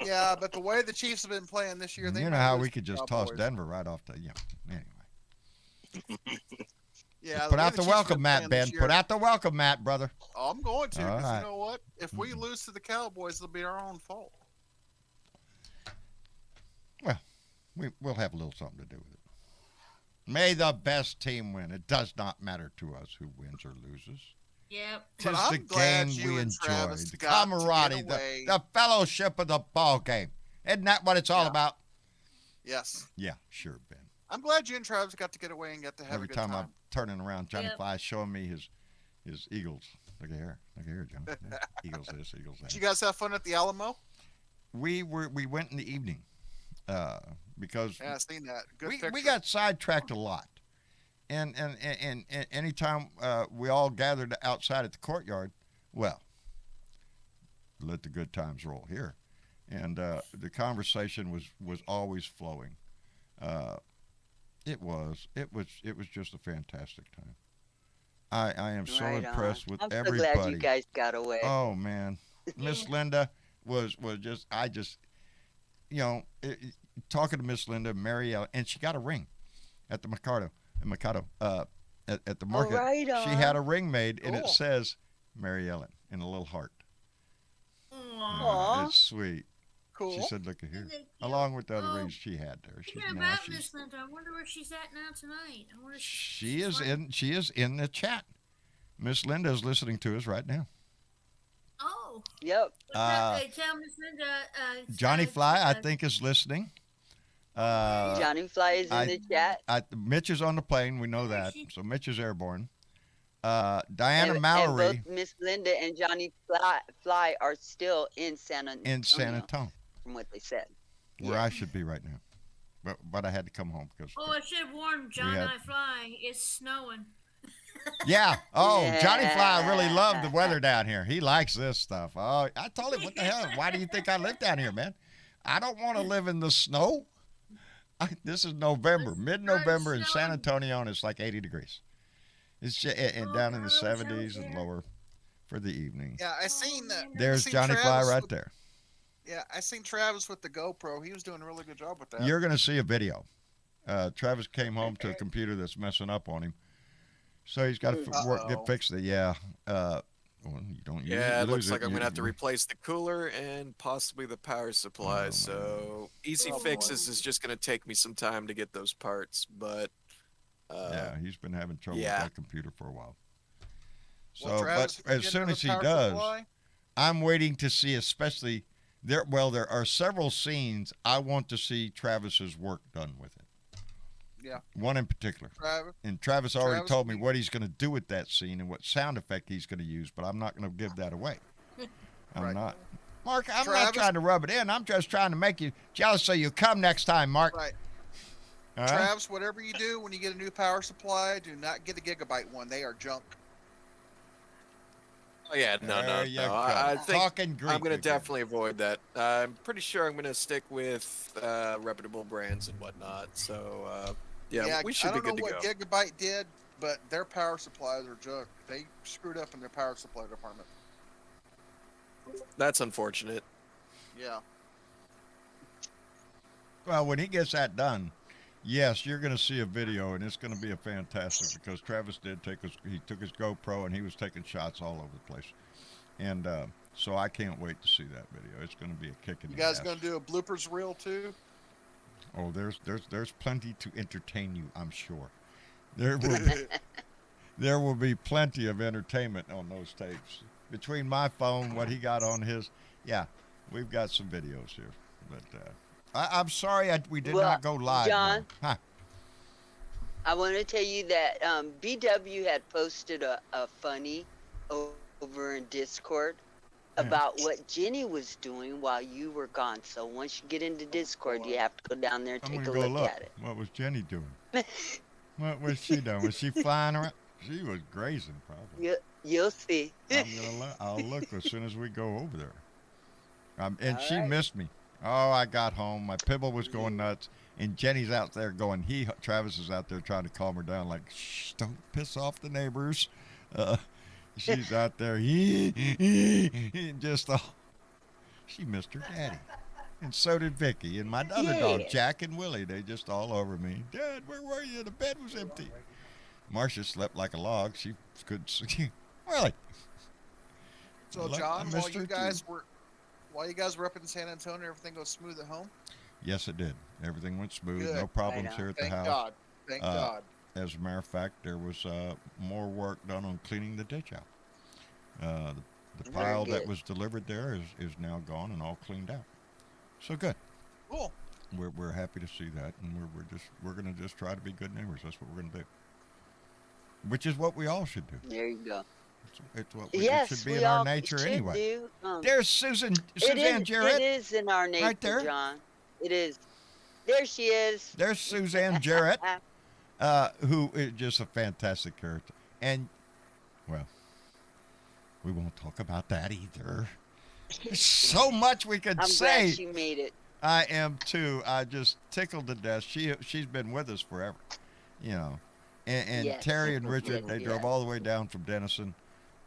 Yeah, but the way the Chiefs have been playing this year, You know how we could just toss Denver right off the. Anyway. Yeah. Put out the welcome mat, Ben. Put out the welcome mat, brother. Oh, I'm going to, All because right. you know what? If we lose to the Cowboys, it'll be our own fault. Well, we'll have a little something to do with it. May the best team win. It does not matter to us who wins or loses. Yep. Tis the game we enjoy, the camaraderie, the fellowship of the ball game. Isn't that what it's all about? Yes. Yeah, sure, Ben. I'm glad you and Travis got to get away and got to have Every a good time time. I'm turning around, Johnny Yep. Fly is showing me his Eagles. Look at here, John. Yeah. Eagles this, Eagles that. Did you guys have fun at the Alamo? We went in the evening because Yeah, I seen that. Good we picture. got sidetracked a lot. And anytime we all gathered outside at the courtyard, well, let the good times roll here. And the conversation was always flowing. It was just a fantastic time. I am so Right impressed on. with I'm so everybody. glad you guys got away. Oh man, Miss Linda was just talking to Miss Linda, Mary Ellen, and she got a ring at the Mikado at the market. right She on. had a ring made, and it Cool. says Mary Ellen in a little heart. Aw. It's sweet. Cool. She said, "Look at here," Thank you. along with the other Oh. rings she had there. She, Thinking about Miss Linda. I wonder where she's at now tonight. I wonder if she is in the chat. Miss Linda is listening to us right now. Oh. Yep. Tell Miss Linda. Johnny Fly, I think, is listening. Johnny Fly is in the chat. Mitch is on the plane. We know that. So Mitch is airborne. Diana And Mallory both Miss Linda and Johnny Fly are still in San Antonio. From what they said. Where I should be right now. But I had to come home because. Oh, I should have warned John I Fly. It's snowing. Yeah. Oh, Johnny Fly really loved the weather down here. He likes this stuff. Oh, I told him, what the hell? Why do you think I live down here, man? I don't want to live in the snow. This is November, mid-November in San Antonio, and it's like 80 degrees. It's and down in the 70s and lower for the evening. Yeah, I seen that. There's Johnny Fly right there. Yeah, I seen Travis with the GoPro. He was doing a really good job with that. You're going to see a video. Travis came home to a computer that's messing up on him, so he's got to get fixed. Yeah. Well, you don't use Yeah, it, it looks like I'm you- gonna have to replace the cooler and possibly the power supply. So easy fixes is just gonna take me some time to get those parts. But yeah, he's been having trouble with that computer for a while. So, Well, Travis, but as soon as he does, I'm waiting to see, especially there. Well, there are several scenes I want to see Travis's work done with it. Yeah. One in particular. Travis already told me what he's going to do with that scene and what sound effect he's going to use, but I'm not going to give that away. I'm not. Mark, I'm not trying to rub it in. I'm just trying to make you jealous so you come next time, Mark. Right. All right? Travis, whatever you do when you get a new power supply, do not get a gigabyte one. They are junk. oh yeah, no. I think Talking Greek I'm gonna again. definitely avoid that. I'm pretty sure I'm gonna stick with reputable brands and whatnot. So yeah, we should I be don't good know to what go. Gigabyte did, but their power supplies are junk. They screwed up in their power supply department. That's unfortunate. Yeah. Well, when he gets that done, yes, you're going to see a video, and it's going to be a fantastic because Travis he took his GoPro and he was taking shots all over the place, and so I can't wait to see that video. It's going to be a kick in You the guys ass. gonna do a bloopers reel too? Oh, there's plenty to entertain you, I'm sure. There will there will be plenty of entertainment on those tapes. Between my phone, what he got on his, yeah, we've got some videos here. But I'm sorry we did not go live. John, Huh. I want to tell you that BW had posted a funny over in Discord about what Jenny was doing while you were gone. So once you get into Discord, you have to go down there and I'm take a gonna go look at it. What was Jenny doing? What was she doing? Was she flying around? She was grazing, probably. You'll see. I'll look as soon as we go over there. And All she right. missed me. Oh, I got home. My pibble was going nuts, and Jenny's out there going. Travis is out there trying to calm her down, like, shh, don't piss off the neighbors. She's out there, just she missed her daddy, and so did Vicky and my other dog Jack and Willie. They just all over me. Dad, where were you? The bed was empty. Marcia slept like a log. She couldn't see. Willie. So John, while you guys were up in San Antonio, everything goes smooth at home? Yes, it did. Everything went smooth. Good. No problems here at the Thank house. God. Thank God. As a matter of fact, there was more work done on cleaning the ditch out. The pile that was delivered there is now gone and all cleaned out. So good. Cool. We're happy to see that, and we're gonna just try to be good neighbors. That's what we're gonna do. Which is what we all should do. There you go. It's what it should be in our nature anyway. There's Suzanne Jarrett. It is in our nature, right there. John. It is. There she is. There's Suzanne Jarrett, who is just a fantastic character. And, well, we won't talk about that either. There's so much we could I'm say. glad she made it. I am too. I just tickled to death. She's been with us forever, you know. And Yes. Terry and Richard, they Yes. drove all the way down from Denison.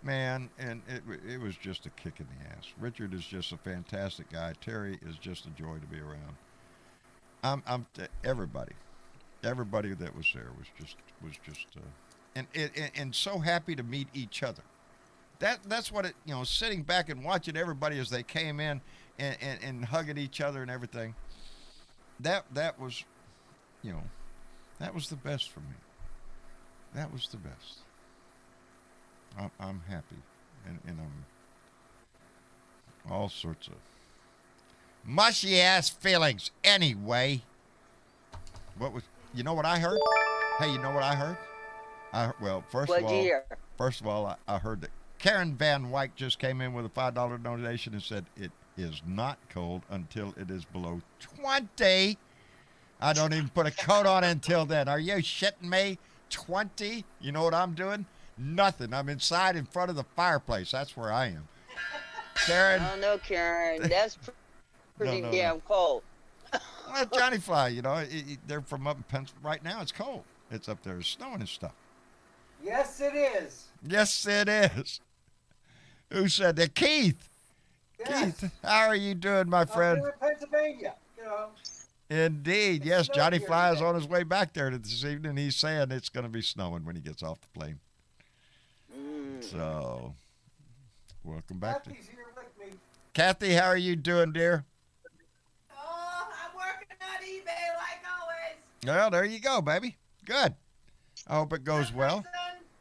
Man, and it was just a kick in the ass. Richard is just a fantastic guy. Terry is just a joy to be around. Everybody that was there was just and so happy to meet each other. That's what it, you know, sitting back and watching everybody as they came in and hugging each other and everything. That was, you know, that was the best for me. That was the best. I'm happy, and I'm all sorts of mushy ass feelings. Anyway, you know what I heard? Hey, you know what I heard? First of all, I heard that Karen Van Wyck just came in with a $5 donation and said it is not cold until it is below 20. I don't even put a coat on until then. Are you shitting me? 20? You know what I'm doing? Nothing. I'm inside in front of the fireplace. That's where I am. Karen. Oh no, Karen, that's pretty damn cold. Well, Johnny Fly, you know, they're from up in Pennsylvania. Right now, it's cold. It's up there, it's snowing and stuff. Yes, it is. Yes, it is. Who said that? Keith. Yes. Keith, how are you doing, my friend? Up here in Pennsylvania, you know. Indeed, It's yes. snowed Johnny here Fly is today. on his way back there this evening. He's saying it's going to be snowing when he gets off the plane. So, welcome back. Kathy's here with me. Kathy, how are you doing, dear? Oh, I'm working on eBay like always. Well, there you go, baby. Good. I hope it goes well.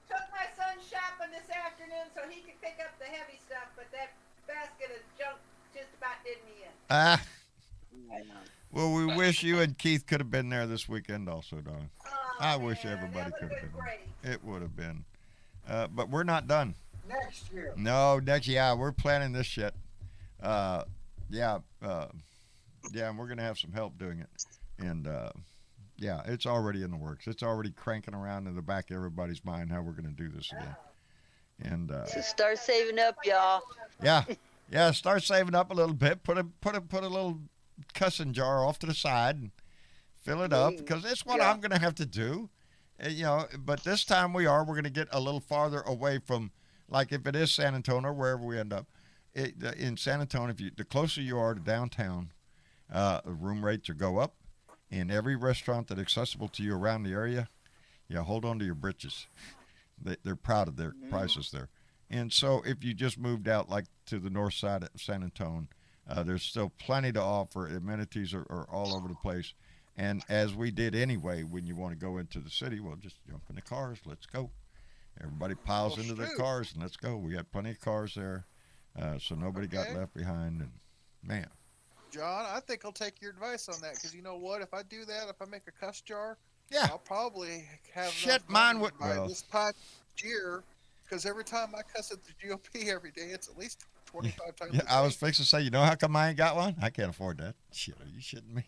Took my son shopping this afternoon so he could pick up the heavy stuff, but that basket of junk just about did me in. Ah. Well, we wish you and Keith could have been there this weekend also, Don. Oh, I wish man, everybody that could would've have been been there. It would have been. But we're not done. Next year. No, we're planning this shit. And we're going to have some help doing it. And, it's already in the works. It's already cranking around in the back of everybody's mind how we're going to do this again. And So start saving up, y'all. start saving up a little bit. Put a little cussing jar off to the side and fill it up because it's what I'm going to have to do. But this time we're going to get a little farther away from, like if it is San Antonio or wherever we end up. In San Antonio, the closer you are to downtown, room rates will go up. And every restaurant that's accessible to you around the area, hold on to your britches. They're proud of their prices there. And so if you just moved out like to the north side of San Antonio, there's still plenty to offer. Amenities are all over the place. And as we did anyway, when you want to go into the city, well, just jump in the cars. Let's go. Everybody piles into their cars and let's go. We got plenty of cars there, so nobody got left behind. And man. John, I think I'll take your advice on that because you know what? If I do that, if I make a cuss jar, Yeah. I'll probably have Shit, enough mine money would- by well. this past year. Because every time I cuss at the GOP every day, it's at least 25 times. Yeah, a I day. was fixing to say, you know how come I ain't got one? I can't afford that. Shit, are you shitting me?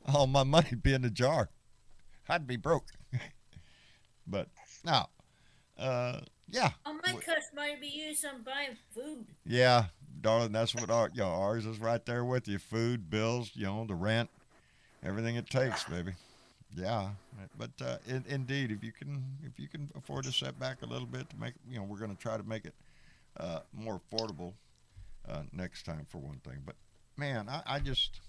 All my money'd be in the jar. I'd be broke. But no, yeah. All my cuss money be used on buying food. Yeah, darling, that's what ours is right there with you. Food, bills, the rent, everything it takes, baby. Yeah, but indeed, if you can afford to set back a little bit to make, we're going to try to make it more affordable next time for one thing. But man, I just,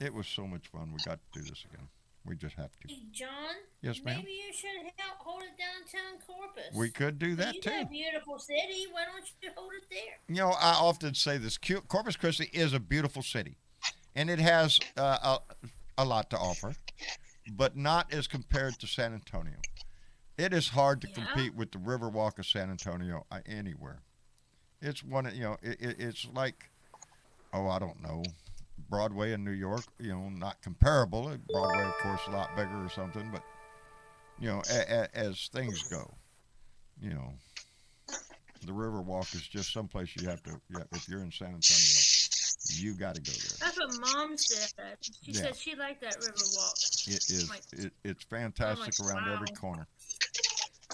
it was so much fun. We got to do this again. We just have to. Hey, John. Yes, ma'am. Maybe you should hold it downtown Corpus. We could do that you too. got a beautiful city. Why don't you hold it there? I often say this: Corpus Christi is a beautiful city, and it has a lot to offer, but not as compared to San Antonio. It is hard to compete with the Riverwalk of San Antonio anywhere. It's one, it's like, I don't know, Broadway in New York, not comparable. Broadway, of course, a lot bigger or something, but, as things go, the Riverwalk is just someplace you have to, if you're in San Antonio, you got to go there. That's what Mom said. She said she liked that Riverwalk. It is. It's fantastic around every wow. corner.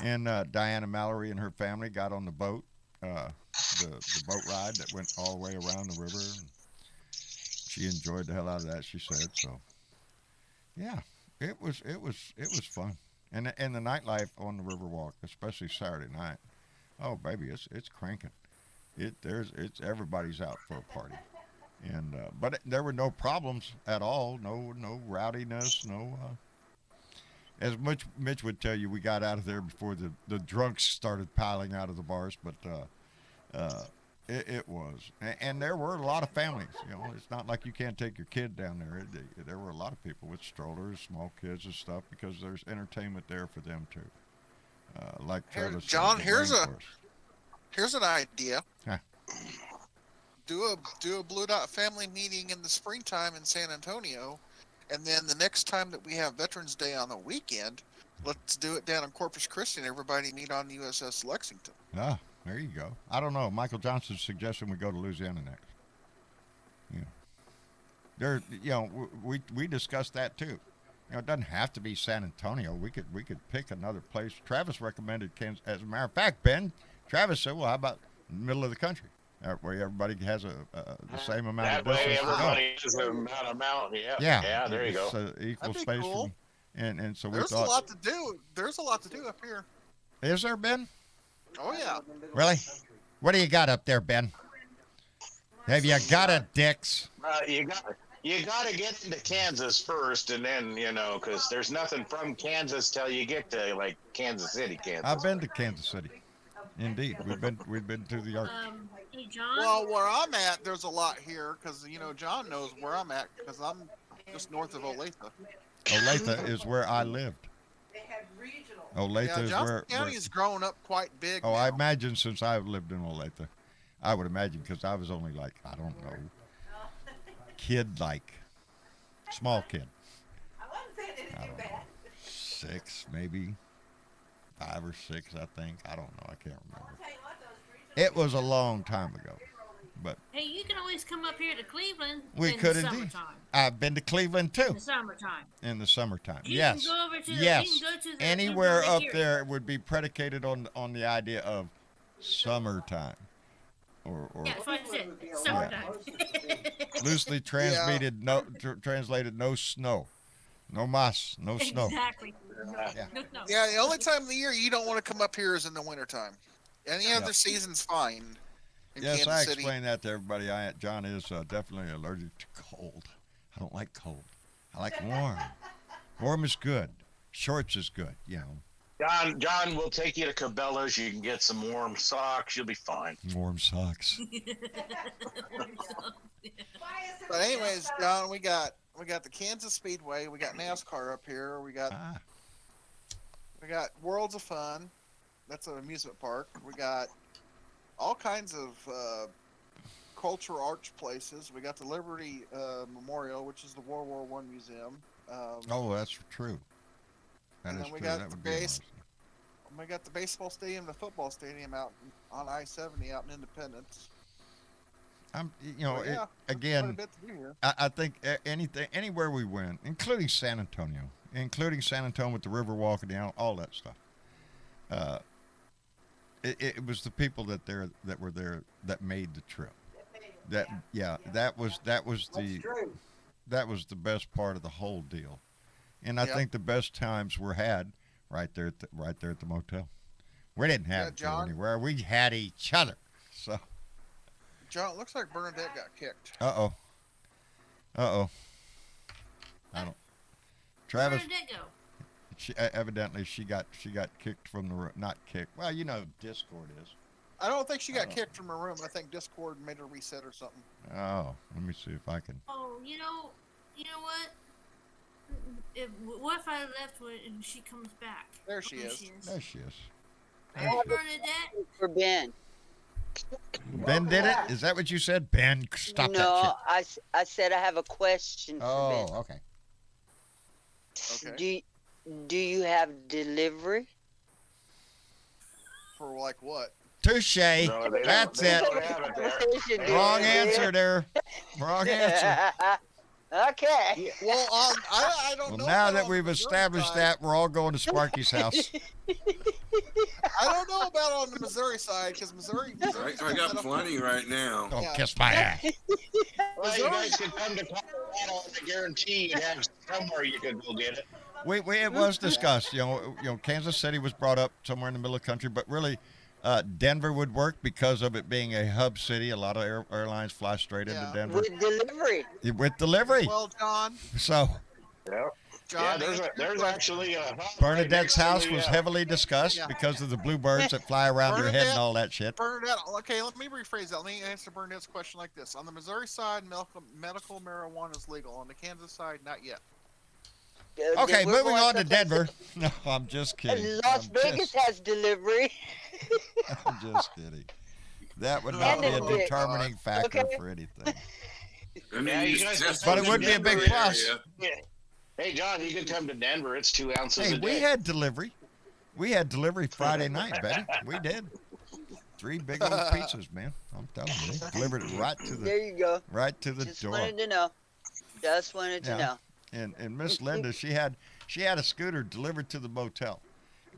And Diana Mallory and her family got on the boat, the boat ride that went all the way around the river. And she enjoyed the hell out of that, she said. So, yeah, it was fun. And the nightlife on the Riverwalk, especially Saturday night. Oh, baby, it's cranking. It's everybody's out for a party. And but there were no problems at all. No rowdiness. No. As Mitch would tell you, we got out of there before the drunks started piling out of the bars. But it was, and there were a lot of families. It's not like you can't take your kid down there. There were a lot of people with strollers, small kids and stuff, because there's entertainment there for them too. Like Travis said, John, the here's rainforest. an idea. Huh. Do a Blue Dot family meeting in the springtime in San Antonio, and then the next time that we have Veterans Day on the weekend, let's do it down in Corpus Christi and everybody meet on the USS Lexington. Ah, there you go. I don't know. Michael Johnson's suggesting we go to Louisiana next. There, we discussed that too. It doesn't have to be San Antonio. We could pick another place. Travis recommended Kansas. As a matter of fact, Ben, Travis said, "Well, how about the middle of the country? where everybody has the same amount That of way distance to go. everybody has the amount. Yeah. Yeah, Yeah. There you go. it's equal That'd be space cool. and so we There's a thought. lot to do. There's a lot to do up here. Is there, Ben? Oh yeah. Really? What do you got up there, Ben? Have you got a Dix? You got to get into Kansas first, and then because there's nothing from Kansas till you get to like Kansas City, Kansas. I've been to Kansas City. Indeed, we've been to the Ark. Hey, John. Well, where I'm at, there's a lot here because John knows where I'm at because I'm just north of Olathe. Olathe is where I lived. They have regional. Olathe Yeah, is Johnson where. County's grown up quite big. Oh, now. I imagine since I've lived in Olathe, I would imagine because I was only like I don't know, small kid. I wasn't saying it I is don't bad. know, 6 maybe, 5 or 6 I think. I don't know. I can't remember. I'll tell you what, those regional It was a long time ago, but Hey, you can always come up here to Cleveland we in could the indeed. summertime. I've been to Cleveland too In the summertime. in the summertime. You Yes. can go over to the, Yes. You can go to the, Anywhere you can go up here. there would be predicated on the idea of summertime, or Yeah, that's what I said. Summertime. loosely translated translated no snow, no mas, no snow. Exactly. Yeah. No. Yeah, the only time of the year you don't want to come up here is in the wintertime. Any other Yep. season's fine. In Yes, Kansas I City. explained that to everybody. John is definitely allergic to cold. I don't like cold. I like warm. Warm is good. Shorts is good. John, we'll take you to Cabela's. You can get some warm socks. You'll be fine. Warm socks. But anyways, John, we got the Kansas Speedway. We got NASCAR up here. We got Worlds of Fun. That's an amusement park. We got all kinds of cultural arts places. We got the Liberty Memorial, which is the World War I museum. Oh, that's true. That And is then we true. got That the would be base- awesome. We got the baseball stadium, the football stadium out on I-70 out in Independence. I'm, So, yeah, quite a again, bit to do here. I think anywhere we went, including San Antonio with the Riverwalk and all that stuff. It was the people that were there that made the trip. That was the best part of the whole deal, and I think the best times were had right there at the motel. We didn't have to go John? anywhere. We had each other. So. John, it looks like Bernadette got kicked. Uh oh. I don't. Travis. Where did it go? Evidently she got kicked from the room. Not kicked. Well, Discord is. I don't think she got kicked from her room. I think Discord made her reset or something. Oh, let me see if I can. Oh, you know what? What if I left and she comes back? There she is. There she is. Hey, Bernadette. For Ben. Ben did it? Is that what you said? Ben, stop that No, shit. I said I have a question for Oh, okay. Ben. Okay. Do you have delivery? For like what? Touche. No, they That's don't- it. they don't have it there. Wrong answer there. Wrong answer. Okay. Well, I don't Well, know. now about that on we've the Missouri established side. that, we're all going to Sparky's house. I don't know about on the Missouri side because Missouri. I got plenty right now. Oh, Yeah. kiss my ass. Well, you guys could come to Colorado, and I guarantee you'd have somewhere you could go get it. It was discussed. Kansas City was brought up somewhere in the middle of the country, but really, Denver would work because of it being a hub city. A lot of airlines fly straight into Denver With delivery. with delivery. Well, John. So Yeah. John, There's actually a Bernadette's house was yeah. heavily discussed because of the bluebirds that fly around their head and all that shit. Bernadette. Okay, let me rephrase that. Let me answer Bernadette's question like this: on the Missouri side, medical marijuana is legal. On the Kansas side, not yet. Okay, We're moving going on to Denver. No, I'm just kidding. Las I'm Vegas has delivery. I'm just kidding. That would not be a Benedict. determining factor Okay. for anything. Yeah, you guys could But come it to would be a big Denver plus. area. Yeah. Hey, John, you could come to Denver. It's 2 ounces Hey, a day. we had delivery. We had delivery Friday night, Betty. We did. 3 big old pizzas, man. I'm telling you, they delivered it right to There the you go. door. Wanted to know. Just wanted to Yeah. know. And Miss Linda, she had a scooter delivered to the motel.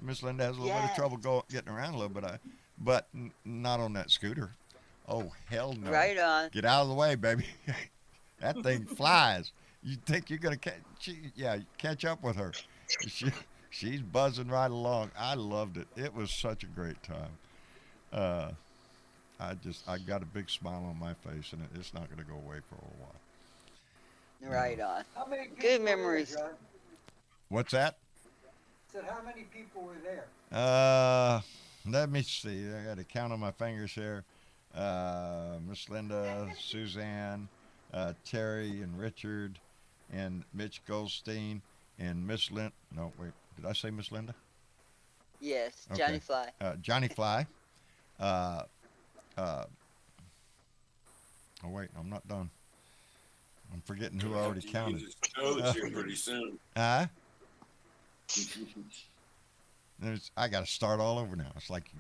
Miss Linda has a little bit of Yes. trouble getting around a little bit, but not on that scooter. Oh, hell no. Right on. Get out of the way, baby. That thing flies. You think you're going to catch up with her. She's buzzing right along. I loved it. It was such a great time. I got a big smile on my face, and it's not going to go away for a while. Right on. How many people Good were there, memories. John? What's that? Said how many people were there? Let me see. I got to count on my fingers here. Miss Linda, Suzanne, Terry, and Richard, and Mitch Goldstein, and Miss Linda. No, wait. Did I say Miss Linda? Yes, Okay. Johnny Fly. Johnny Fly. Oh wait, I'm not done. I'm forgetting who I already counted. Codes here pretty soon. I got to start all over now. It's like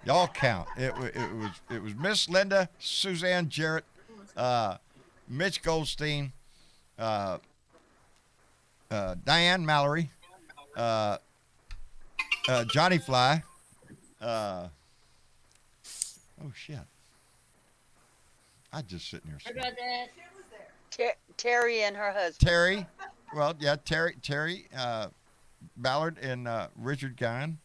y'all count. It was Miss Linda, Suzanne Jarrett, Mitch Goldstein, Diane Mallory, Johnny Fly. Oh shit! I just sitting here. Heard about that? Terry and her husband. Terry, well, yeah, Terry, Ballard and Richard Guyon.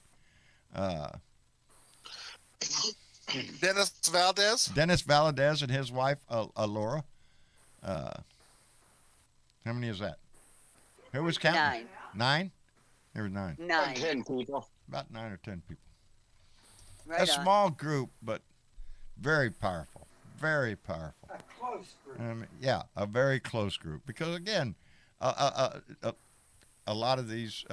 Dennis Valdez. Dennis Valadez and his wife, Laura. How many is that? Who was counting? 9. There were 9. 9. 10 people. About 9 or 10 people. Right A on. small group, but very powerful. Very powerful. A close group. Yeah, a very close group. Because again, a lot of these,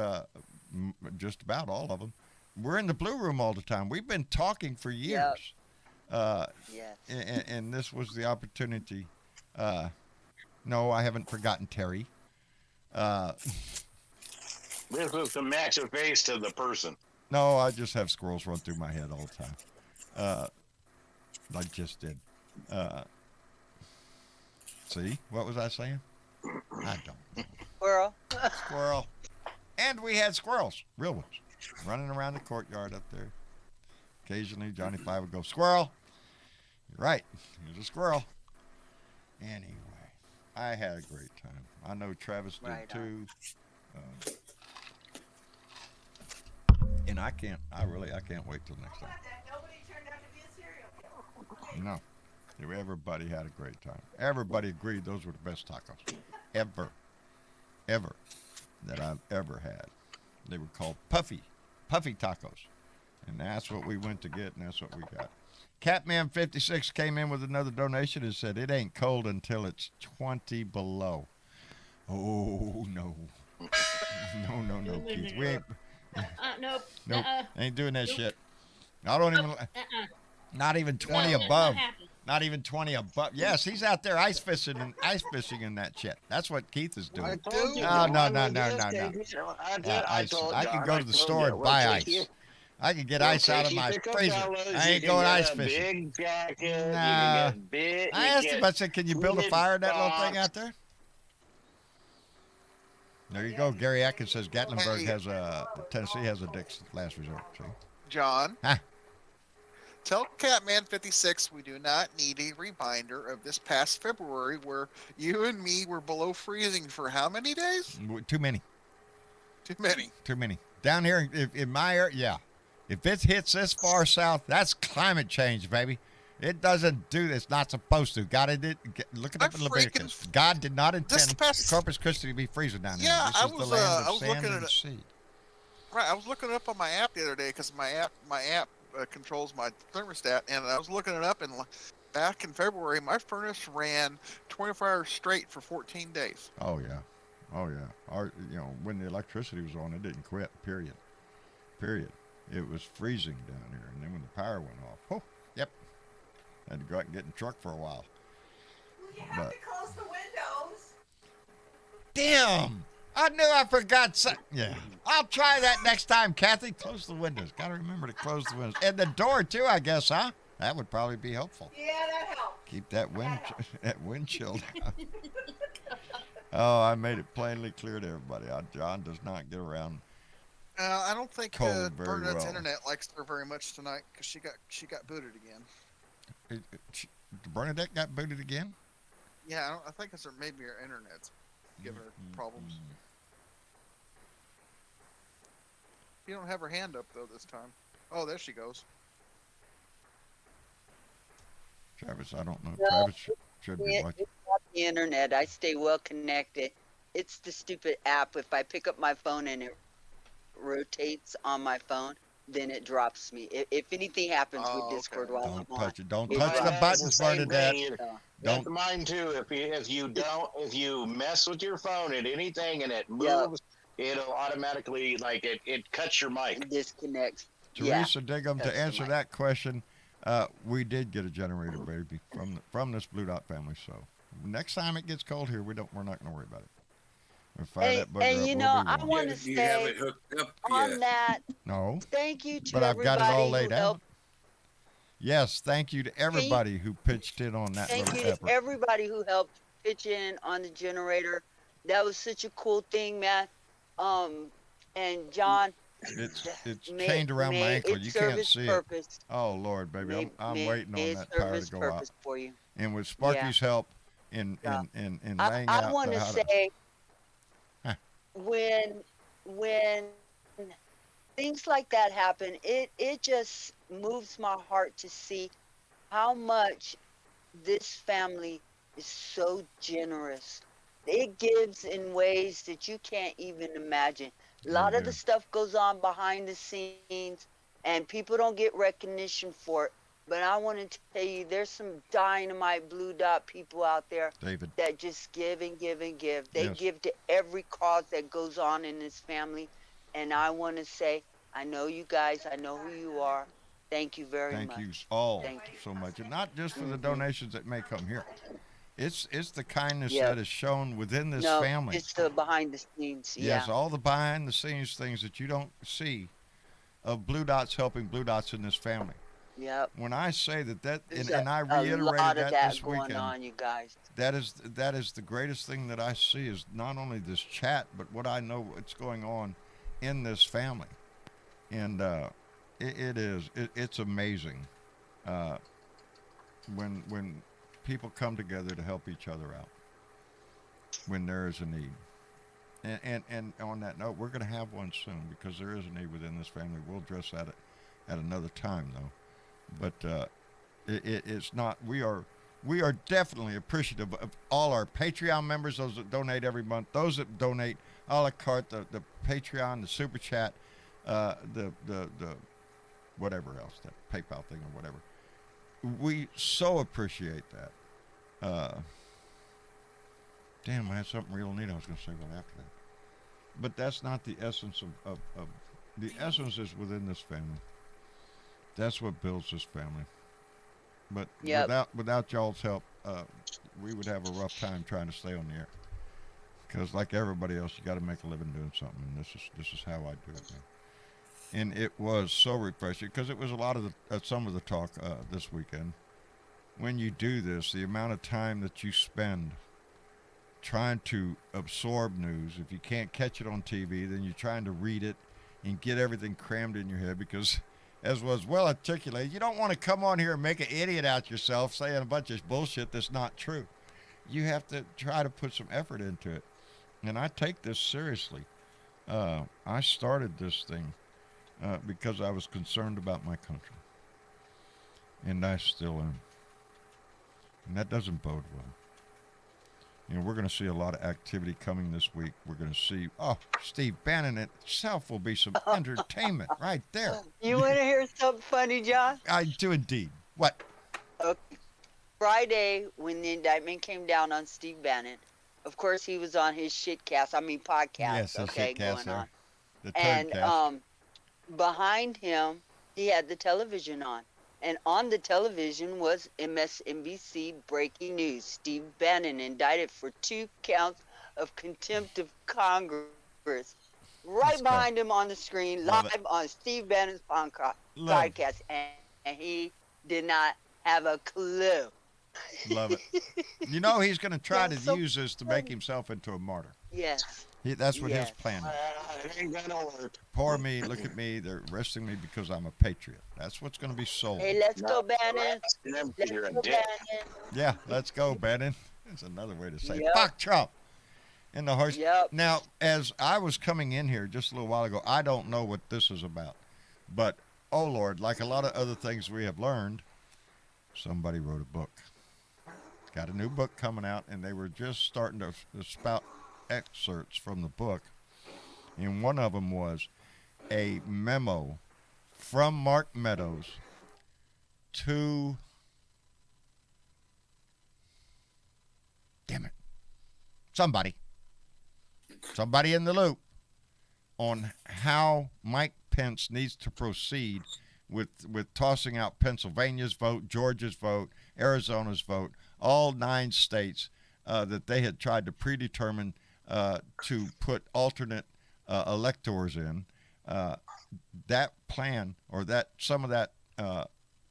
just about all of them, we're in the Blue Room all the time. We've been talking for years. Yes. And this was the opportunity. No, I haven't forgotten Terry. This was to match a face to the person. No, I just have squirrels run through my head all the time. I just did. See, what was I saying? I don't know. Squirrel. Squirrel. And we had squirrels, real ones, running around the courtyard up there. Occasionally, Johnny Five would go, "Squirrel." You're right. Here's a squirrel. Anyway, I had a great time. I know Travis did Right too. And I can't wait till next time. Nobody turned out to be a serial killer. No. Everybody had a great time. Everybody agreed those were the best tacos ever that I've ever had. They were called puffy tacos. And that's what we went to get, and that's what we got. Catman56 came in with another donation and said, "It ain't cold until it's 20 below." Oh, no. No, Keith. We ain't... Nope. Nope. Ain't doing that shit. I don't even... Not even 20 above. Not even 20 above. Yes, he's out there ice fishing in that shit. That's what Keith is I doing. told you. Oh, no. I I can go to the store and buy ice. I can get ice out of my freezer. I ain't going ice fishing. Big jacket, Nah. you can get bit, I asked him, I said, "Can you build a fire in that little thing out there?" There you go. Gary Atkins says Gatlinburg Tennessee has a Dick's last resort. See? John. Huh? Tell Catman56 we do not need a reminder of this past February where you and me were below freezing for how many days? Too many. Too many. Too many. Down here in my area, yeah. If it hits this far south, that's climate change, baby. It doesn't do this. Not supposed to. God did. Look it up in Leviticus. God did not intend Corpus Christi to be freezing down there. Yeah, This is the land of sand looking and at sea. Right, I was looking it up on my app the other day because my app controls my thermostat, and I was looking it up, and back in February, my furnace ran 24 hours straight for 14 days. Oh yeah. When the electricity was on, it didn't quit. Period. It was freezing down here, and then when the power went off, yep, had to go out and get in the truck for a while. Well, you have to close the windows. Damn! I knew I forgot something. Yeah, I'll try that next time, Kathy. Close the windows. Got to remember to close the windows and the door too. I guess, huh? That would probably be helpful. Yeah, that helps. Keep that wind chill down. Oh, I made it plainly clear to everybody. John does not get around. I don't think Cold very Bernadette's well. internet likes her very much tonight because she got booted again. Bernadette got booted again? Yeah, I think it's maybe her internet's giving her problems. You don't have her hand up though this time. Oh, there she goes. Travis, I don't know. No, Travis should be It- watching. It's not the internet. I stay well connected. It's the stupid app. If I pick up my phone and it rotates on my phone, then it drops me. If anything happens Oh, with okay. Discord while Don't I'm on, touch it. Don't it touch the drops buttons, Bernadette. so, That's Don't. mine too. If you mess with your phone at anything and it Yeah. moves, it'll automatically it cuts your mic. it disconnects. Yeah. Teresa Diggum, That's to the answer mic. that question, we did get a generator, baby, from this Blue Dot family. So next time it gets cold here, we're not going to worry about it. We'll fire that bugger And up. you We'll know, be I warm. want to Do you have say it hooked up on yet? that, No, thank you to but I've got everybody it all who laid out. helped. Yes, thank you to everybody who pitched in on that Thank little you to effort. everybody who helped pitch in on the generator. That was such a cool thing, man. And John, It's may, chained around my may ankle. it You serve can't its see it. purpose. Oh Lord, baby, May, I'm may waiting on it that serve power its to go out. purpose for you. And with Sparky's help in Yeah. laying I out want to how say Huh. when things like that happen, it just moves my heart to see how much this family is so generous. It gives in ways that you can't even imagine. A lot of the stuff goes on behind the scenes, and people don't get recognition for it. But I want to tell you, there's some dynamite Blue Dot people out there David. that just give and give and give. They Yes. give to every cause that goes on in this family. And I want to say, I know you guys, I know who you are. Thank you very Thank much. you all Thank you. so much, and not just for the donations that may come here. It's the kindness Yeah. that is shown within this No, family. it's the behind the scenes. Yes, Yeah. all the behind the scenes things that you don't see of Blue Dots helping Blue Dots in this family. Yep. When I say that, There's and I a reiterated lot of that this going weekend, on, you guys. that is the greatest thing that I see is not only this chat, but what I know what's going on in this family, and it's amazing when people come together to help each other out when there is a need. And on that note, we're going to have one soon because there is a need within this family. We'll address that at another time, though. But it's not. We are definitely appreciative of all our Patreon members, those that donate every month, those that donate a la carte, the Patreon, the Super Chat, the whatever else, that PayPal thing or whatever. We so appreciate that. Damn, I had something real neat I was going to say right after that. But that's not the essence of the essence is within this family. That's what builds this family. But Yep. without y'all's help, we would have a rough time trying to stay on the air. Because like everybody else, you got to make a living doing something, and this is how I do it now. And it was so refreshing because it was a lot of some of the talk this weekend. When you do this, the amount of time that you spend trying to absorb news, if you can't catch it on TV, then you're trying to read it and get everything crammed in your head because, as was well articulated, you don't want to come on here and make an idiot out yourself saying a bunch of bullshit that's not true. You have to try to put some effort into it. And I take this seriously. I started this thing because I was concerned about my country. And I still am. And that doesn't bode well. You know, we're going to see a lot of activity coming this week. We're going to see, Steve Bannon itself will be some entertainment right there. You want to hear something funny, John? I do indeed. What? Okay. Friday, when the indictment came down on Steve Bannon, of course he was on his podcast. I mean podcast. Yes, the okay, shitcast going there. on. The And Turdcast. behind him, he had the television on. And on the television was MSNBC breaking news. Steve Bannon indicted for 2 counts of contempt of Congress. Right Let's go. behind him on the screen, Love live it. on Steve Bannon's Love it. podcast. And he did not have a clue. Love it. You know he's going to try Yeah, to so use this to make himself into a martyr. Yes. That's what his Yes. plan is. It ain't gonna work. Poor me, look at me. They're arresting me because I'm a patriot. That's what's going to be sold. Hey, let's go, No, Bannon. Them, Let's you're a go, dick. Bannon. Yeah, let's go, Bannon. That's another way to say Yep. fuck Trump. In the horse. Yep. Now, as I was coming in here just a little while ago, I don't know what this is about. But, oh Lord, like a lot of other things we have learned, somebody wrote a book. Got a new book coming out, and they were just starting to spout excerpts from the book. And one of them was a memo from Mark Meadows to, damn it, somebody in the loop on how Mike Pence needs to proceed with tossing out Pennsylvania's vote, Georgia's vote, Arizona's vote, all 9 states that they had tried to predetermine to put alternate electors in. That plan, or that some of that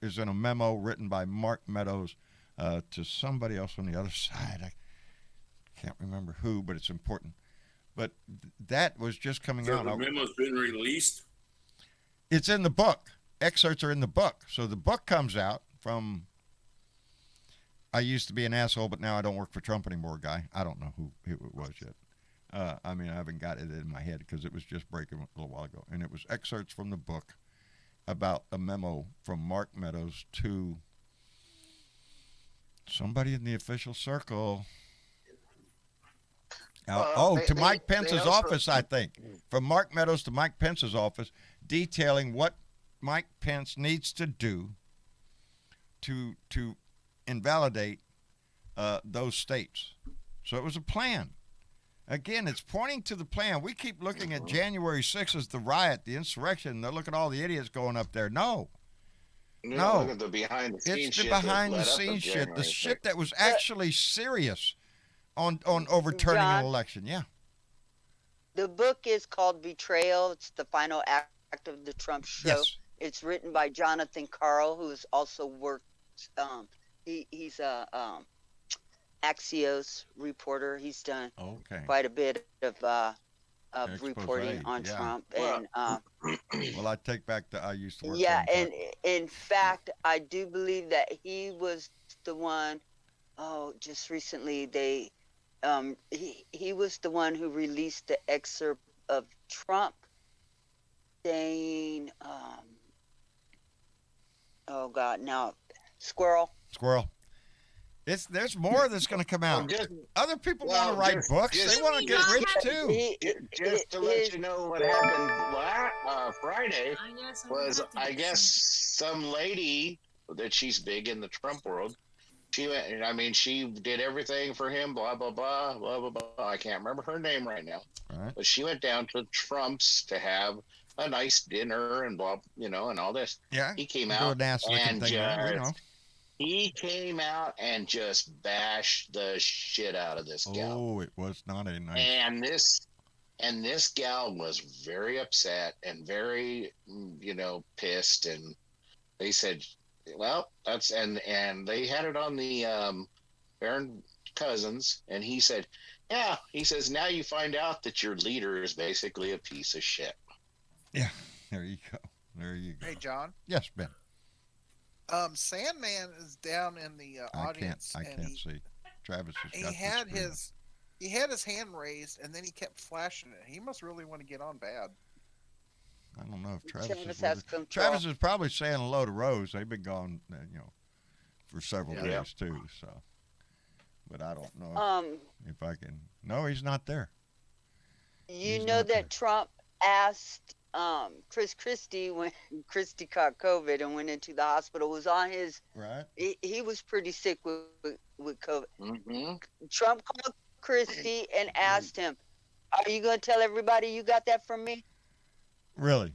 is in a memo written by Mark Meadows to somebody else on the other side. I can't remember who, but it's important. But that was just coming So out. the memo's been released? It's in the book. Excerpts are in the book. So the book comes out from, I used to be an asshole, but now I don't work for Trump anymore guy. I don't know who it was yet. I mean, I haven't got it in my head because it was just breaking a little while ago. And it was excerpts from the book about a memo from Mark Meadows to somebody in the official circle. To Mike Pence's office, I think. From Mark Meadows to Mike Pence's office, detailing what Mike Pence needs to do to invalidate those states. So it was a plan. Again, it's pointing to the plan. We keep looking at January 6th as the riot, the insurrection. Look at all the idiots going up there. No. Look at the behind the scenes It's the shit that behind the led up to scenes shit. The January shit 6th. that was actually serious on overturning an John? election. Yeah. The book is called Betrayal. It's the final act of the Trump show. Yes. It's written by Jonathan Carl, who's also worked. He's a Axios reporter. He's done Okay. quite a bit of Expose, reporting on yeah. Trump. Well, And Well, I take back I used to work yeah, for him, and in fact, I do believe that he was the one. Oh, just recently he was the one who released the excerpt of Trump saying, oh God, now Squirrel. There's more that's going to come out. just- Other people well, want to write just- books. just- They want to get rich too. Just to let you know what happened Friday I guess I'm was, gonna have to I get guess, some lady that she's big in the Trump world. She went, I mean, she did everything for him, blah, blah, blah, blah, blah, blah. I can't remember her name right now. Right. But she went down to Trump's to have a nice dinner and blah, and all this. Yeah. He came Do out a nasty looking and thing there, you know. he came out and just bashed the shit out of this gal. Oh, it was not a nice. And this gal was very upset and very, pissed. And they said, well, that's, and they had it on the Barron Cousins. And he said, yeah, he says, now you find out that your leader is basically a piece of shit. Yeah, there you go. There you go. Hey, John. Yes, Ben. Sandman is down in the audience. I can't see. Travis has He got had the screen. he had his hand raised, and then he kept flashing it. He must really want to get on bad. I don't know if Travis Travis is has with it. control. Travis is probably saying hello to Rose. They've been gone, for several Yeah. days too. So, but I don't know if I can. No, he's not there. You He's know not there. that Trump asked Chris Christie when Christie caught COVID and went into the hospital, was on his, Right. he was pretty sick with COVID. Mm-hmm. Trump called Christie and asked him, are you going to tell everybody you got that from me? Really?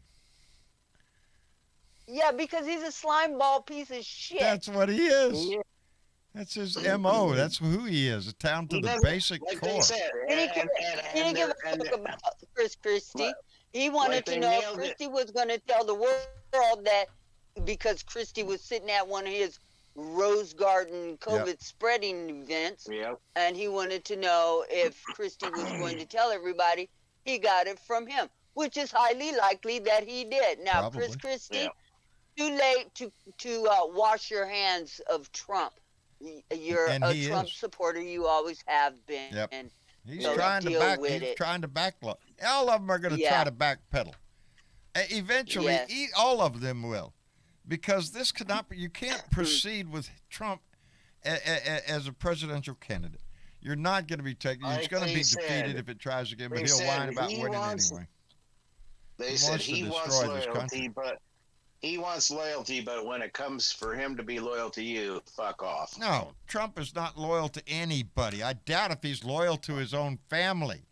Yeah, because he's a slime ball piece of shit. That's what he is. Yeah. That's his MO. That's who he is. Down to He the doesn't- basic like core. they said, He didn't give a and- fuck about Chris Christie. He wanted like to they know if nailed it. Christie was going to tell the world that because Christie was sitting at one of his Rose Garden COVID spreading events, Yep. and he wanted to know if Christie was going to tell everybody he got it from him, which is highly likely that he did. Now, Probably. Chris Christie, Yep. too late to wash your hands of Trump. You're And a he Trump is. supporter. You always have been. Yep. He's So trying to deal back. with He's it. trying to back. All of them are going to try Yeah. to backpedal. Eventually, Yes. all of them will, because this could not be. You can't proceed with Trump as a presidential candidate. You're not going to be taken. He's Like going to they be said- defeated if it tries again, but they he'll said whine about he winning wants- anyway. They He said wants to he wants destroy this loyalty, country. but he wants loyalty. But when it comes for him to be loyal to you, fuck off. No, Trump is not loyal to anybody. I doubt if he's loyal to his own family.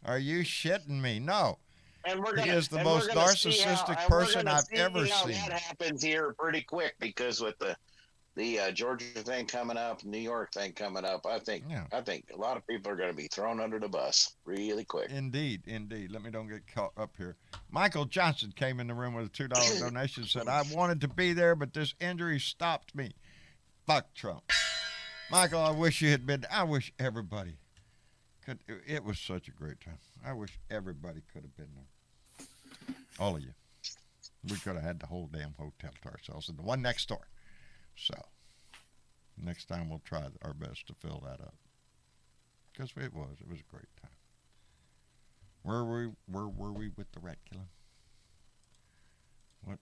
Are you shitting me? No. And we're He gonna, is the and most we're gonna see narcissistic how, and person we're gonna I've see ever how seen. That happens here pretty quick because with the Georgia thing coming up, New York thing coming up, I think a lot of people are going to be thrown under the bus really quick. Indeed. Let me don't get caught up here. Michael Johnson came in the room with a $2 donation. Said, I wanted to be there, but this injury stopped me. Fuck Trump. Michael, I wish you had been. I wish everybody could. It was such a great time. I wish everybody could have been there. All of you. We could have had the whole damn hotel to ourselves and the one next door. So, next time we'll try our best to fill that up. Because it was a great time. Where were we with the rat killing?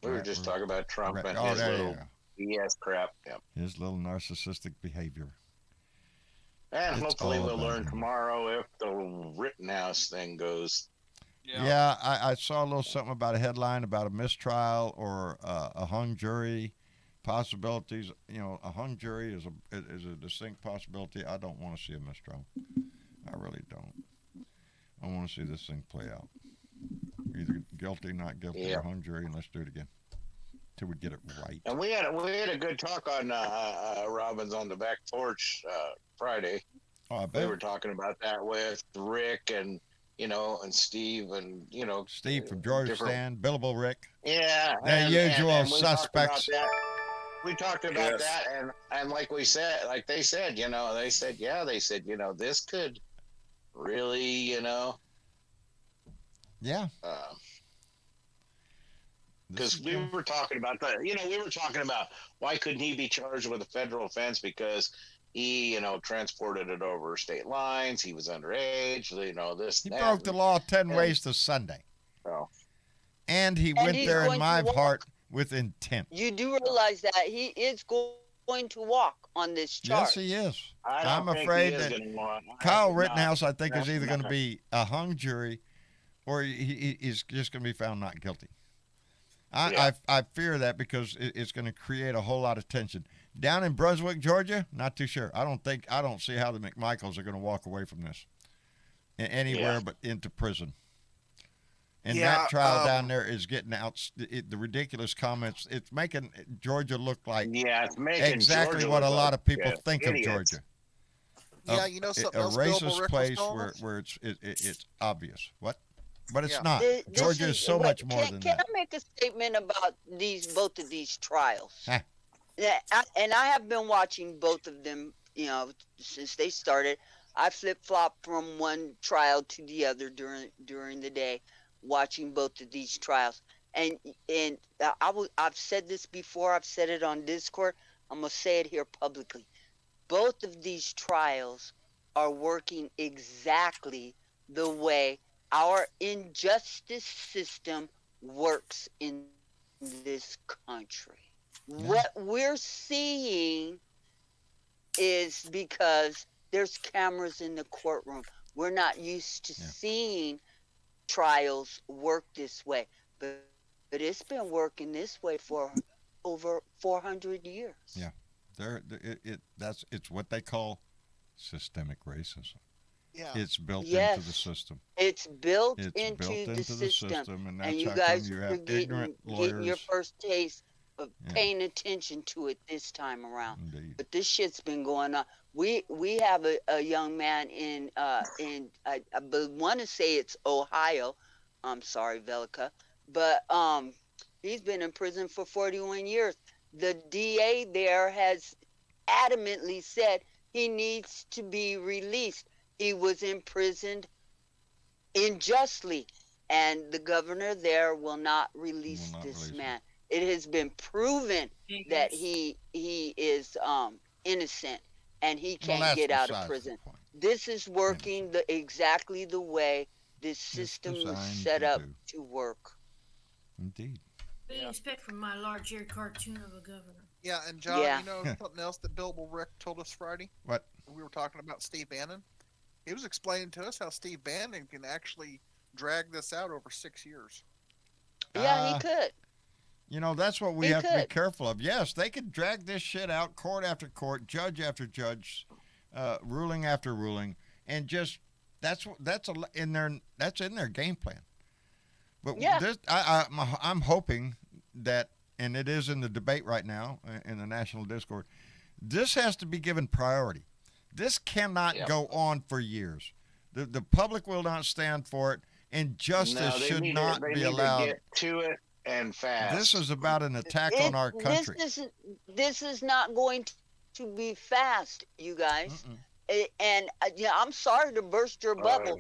We were just talking about Trump and oh, his there little BS crap. Yep. His little narcissistic behavior. And It's hopefully all we'll about learn him. tomorrow if the Rittenhouse thing goes. Yeah, I saw a little something about a headline about a mistrial or a hung jury possibilities. You know, a hung jury is a distinct possibility. I don't want to see a mistrial. I really don't. I want to see this thing play out. Either guilty, not guilty, or hung jury, and let's do it again till we get it right. And we had a good talk on Robbins on the back porch Friday. Oh, I bet. We were talking about that with Rick and and Steve and Steve from Georgia Stand, Billable Rick. Yeah, the usual and we suspects. We talked about that, and like we said, like they said, this could really, yeah. Because we were talking about that, we were talking about why couldn't he be charged with a federal offense because he, transported it over state lines. He was underage. He broke the law 10 ways to Sunday. Oh. And he went there in my heart with intent. You do realize that he is going to walk on this charge. Yes, he is. I'm afraid that Kyle Rittenhouse, I think, is either going to be a hung jury or he's just going to be found not guilty. I fear that because it's going to create a whole lot of tension. Down in Brunswick, Georgia, not too sure. I don't see how the McMichaels are going to walk away from this anywhere but into prison. And that trial down there is getting out the ridiculous comments. It's making Georgia look like it's making exactly Georgia what a look lot of people like think idiots. of Georgia. Yeah, something a else racist place where it's obvious. What? But it's not. This Georgia is so much more than can that. I make a statement about both of these trials? Huh. And I have been watching both of them, since they started. I flip-flop from one trial to the other during the day, watching both of these trials. And I've said this before. I've said it on Discord. I'm gonna say it here publicly. Both of these trials are working exactly the way our injustice system works in this country. What we're seeing is because there's cameras in the courtroom. We're not used to seeing trials work this way, but it's been working this way for over 400 years. Yeah, it's what they call systemic racism. Yeah, it's built into the system. It's built into the system, and that's you how guys come you are have ignorant lawyers. getting your first taste of paying attention to it this time around. Indeed. But this shit's been going on. We have a young man in I want to say it's Ohio. I'm sorry, Velica, but he's been in prison for 41 years. the DA there has adamantly said he needs to be released. He was imprisoned unjustly, and the governor there will not release this man. It has been proven that he is innocent, and he can't get out of prison. This is working exactly the way this system was set up to work. Indeed. What do you expect from my large-eared cartoon of a governor? Yeah, and John, Yeah. you know something else that Billable Rick told us Friday? What? We were talking about Steve Bannon. He was explaining to us how Steve Bannon can actually drag this out over 6 years. Yeah, he could. You know, that's what we He have to be could. careful of. Yes, they could drag this shit out, court after court, judge after judge, ruling after ruling, and just that's in their game plan. But Yeah. this, I'm hoping that, and it is in the debate right now in the national discourse, this has to be given priority. This cannot go on for years. The public will not stand for it, and justice should not be allowed. To get to it and fast. This is about an attack on our country. This is not going to be fast, you guys. And yeah, I'm sorry to burst your bubble,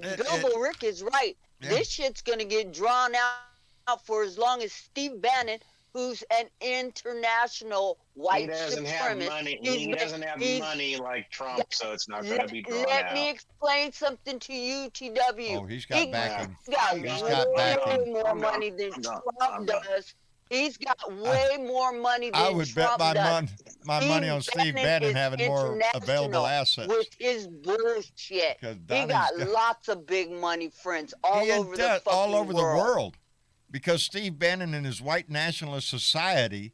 but Global Rick is right. Yeah. This shit's going to get drawn out for as long as Steve Bannon, who's an international white He doesn't have supremacist. money. He doesn't have money like Trump, so it's not going to be drawn Let out. me explain something to you, TW. Oh, he's got backing. He's got He's way got backing. more money than Trump does. He's got way more money than I would Trump bet does. my money on Steve Bannon is having more available international assets. with his bullshit. 'Cause He Donnie's got got- lots of big money friends all He over the does, fucking all over world. the world, because Steve Bannon and his white nationalist society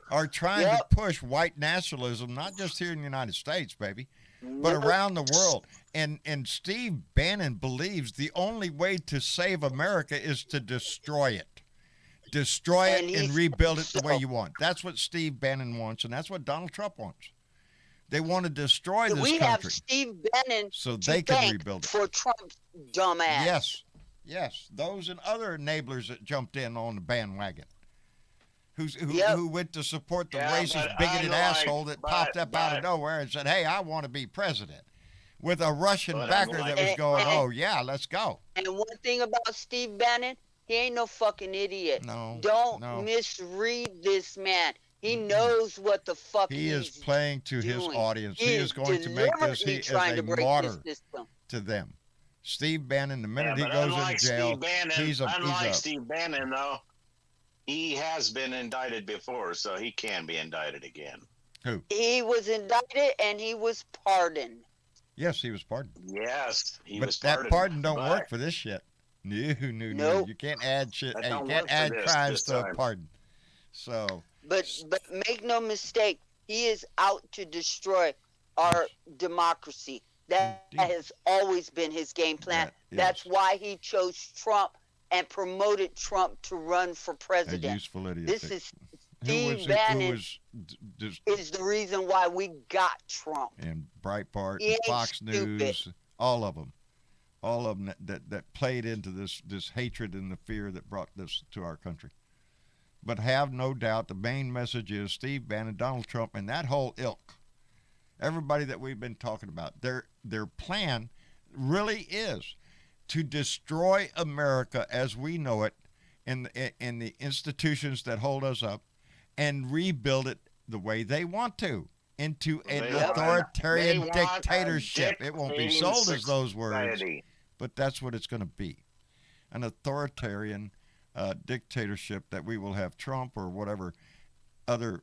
are trying to push white nationalism, not just here in the United States, baby, but around the world. And Steve Bannon believes the only way to save America is to destroy it. Destroy it and rebuild it the way you want. That's what Steve Bannon wants, and that's what Donald Trump wants. They want to destroy this We country have Steve Bannon so to they can thank rebuild it. for Trump's dumbass. Yes. Those and other enablers that jumped in on the bandwagon. Who went to support the racist, bigoted asshole that popped up out of nowhere and said, hey, I want to be president. With a Russian backer that was going, oh, yeah, let's go. And one thing about Steve Bannon, he ain't no fucking idiot. Don't misread this man. He knows what the fuck He is he's playing to his doing. audience. He is going to make this trying as to a break martyr this system. to them. Steve Bannon, the minute he but goes unlike in jail, Steve Bannon, he's Steve Bannon, though, he has been indicted before, so he can be indicted again. Who? He was indicted and he was pardoned. Yes, he was pardoned. Yes, he But was that pardoned. pardon don't but- work for this shit. No. Nope. You can't add shit. That You don't can't work for add this crimes to a time. pardon. So But make no mistake, he is out to destroy our democracy. That has always been his game plan. That's why he chose Trump and promoted Trump to run for a president. useful idiot. This is who Steve Bannon just is the reason why we got Trump. and Breitbart, He and ain't Fox stupid. News, all of them that played into this hatred and the fear that brought this to our country. But have no doubt, the main message is Steve Bannon, Donald Trump, and that whole ilk. Everybody that we've been talking about, their plan really is to destroy America as we know it, in the institutions that hold us up, and rebuild it the way they want to, into an authoritarian dictatorship. It won't be sold as those words, but that's what it's going to be. An authoritarian dictatorship that we will have Trump or whatever other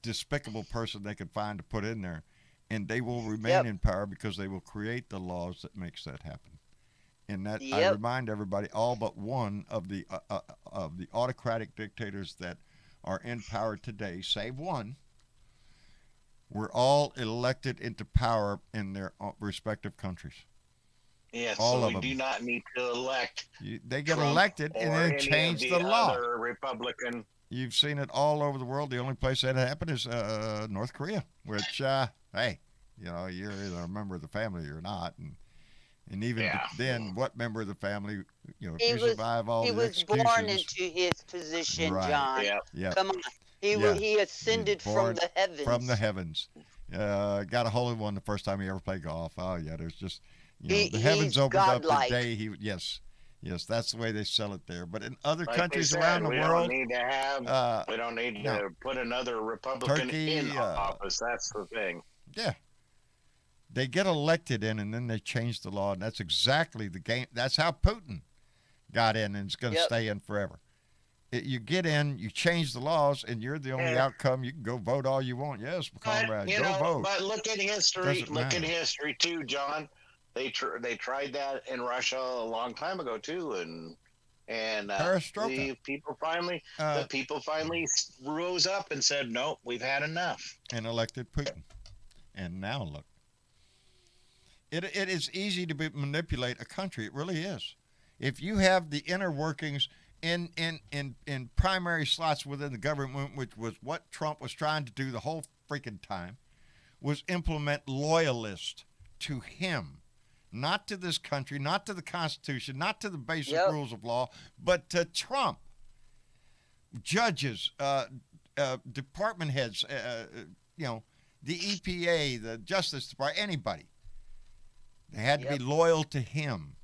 despicable person they could find to put in there, and they will remain in power because they will create the laws that makes that happen. And that I remind everybody, all but one of the autocratic dictators that are in power today, save one, were all elected into power in their respective countries. Yeah, all so of we them. do not need to elect. They get Trump elected and or then any change of the law. Other Republican. You've seen it all over the world. The only place that happened is North Korea, which, hey, you're either a member of the family or not. And even then, what member of the family, if you survive all the executions. He was born into his position, Right. John. Yep. Come on. Yeah, he ascended from born the heavens. from the heavens. Got a hole in one the first time he ever played golf. Oh yeah, there's just the heavens He's opened up the godlike. day he. Yes, that's the way they sell it there. But in other Like they countries said, around the we world, don't need to have. We don't need no. to put another Republican Turkey, in office. That's the thing. Yeah, they get elected in, and then they change the law, and that's exactly the game. That's how Putin got in, and is going to stay in forever. You get in, you change the laws, and you're the only outcome. You can go vote all you want. Yes, comrade, go vote. But look at history. Doesn't Look at matter. history too, John. They tried that in Russia a long time ago too, and Perestroika. the people finally rose up and said, "No, we've had enough," and elected Putin. And now look, it is easy to manipulate a country. It really is. If you have the inner workings in primary slots within the government, which was what Trump was trying to do the whole freaking time, was implement loyalists to him, not to this country, not to the Constitution, not to the basic rules of law, but to Trump. Judges, department heads, the EPA, the Justice Department, anybody. They had to be loyal to him.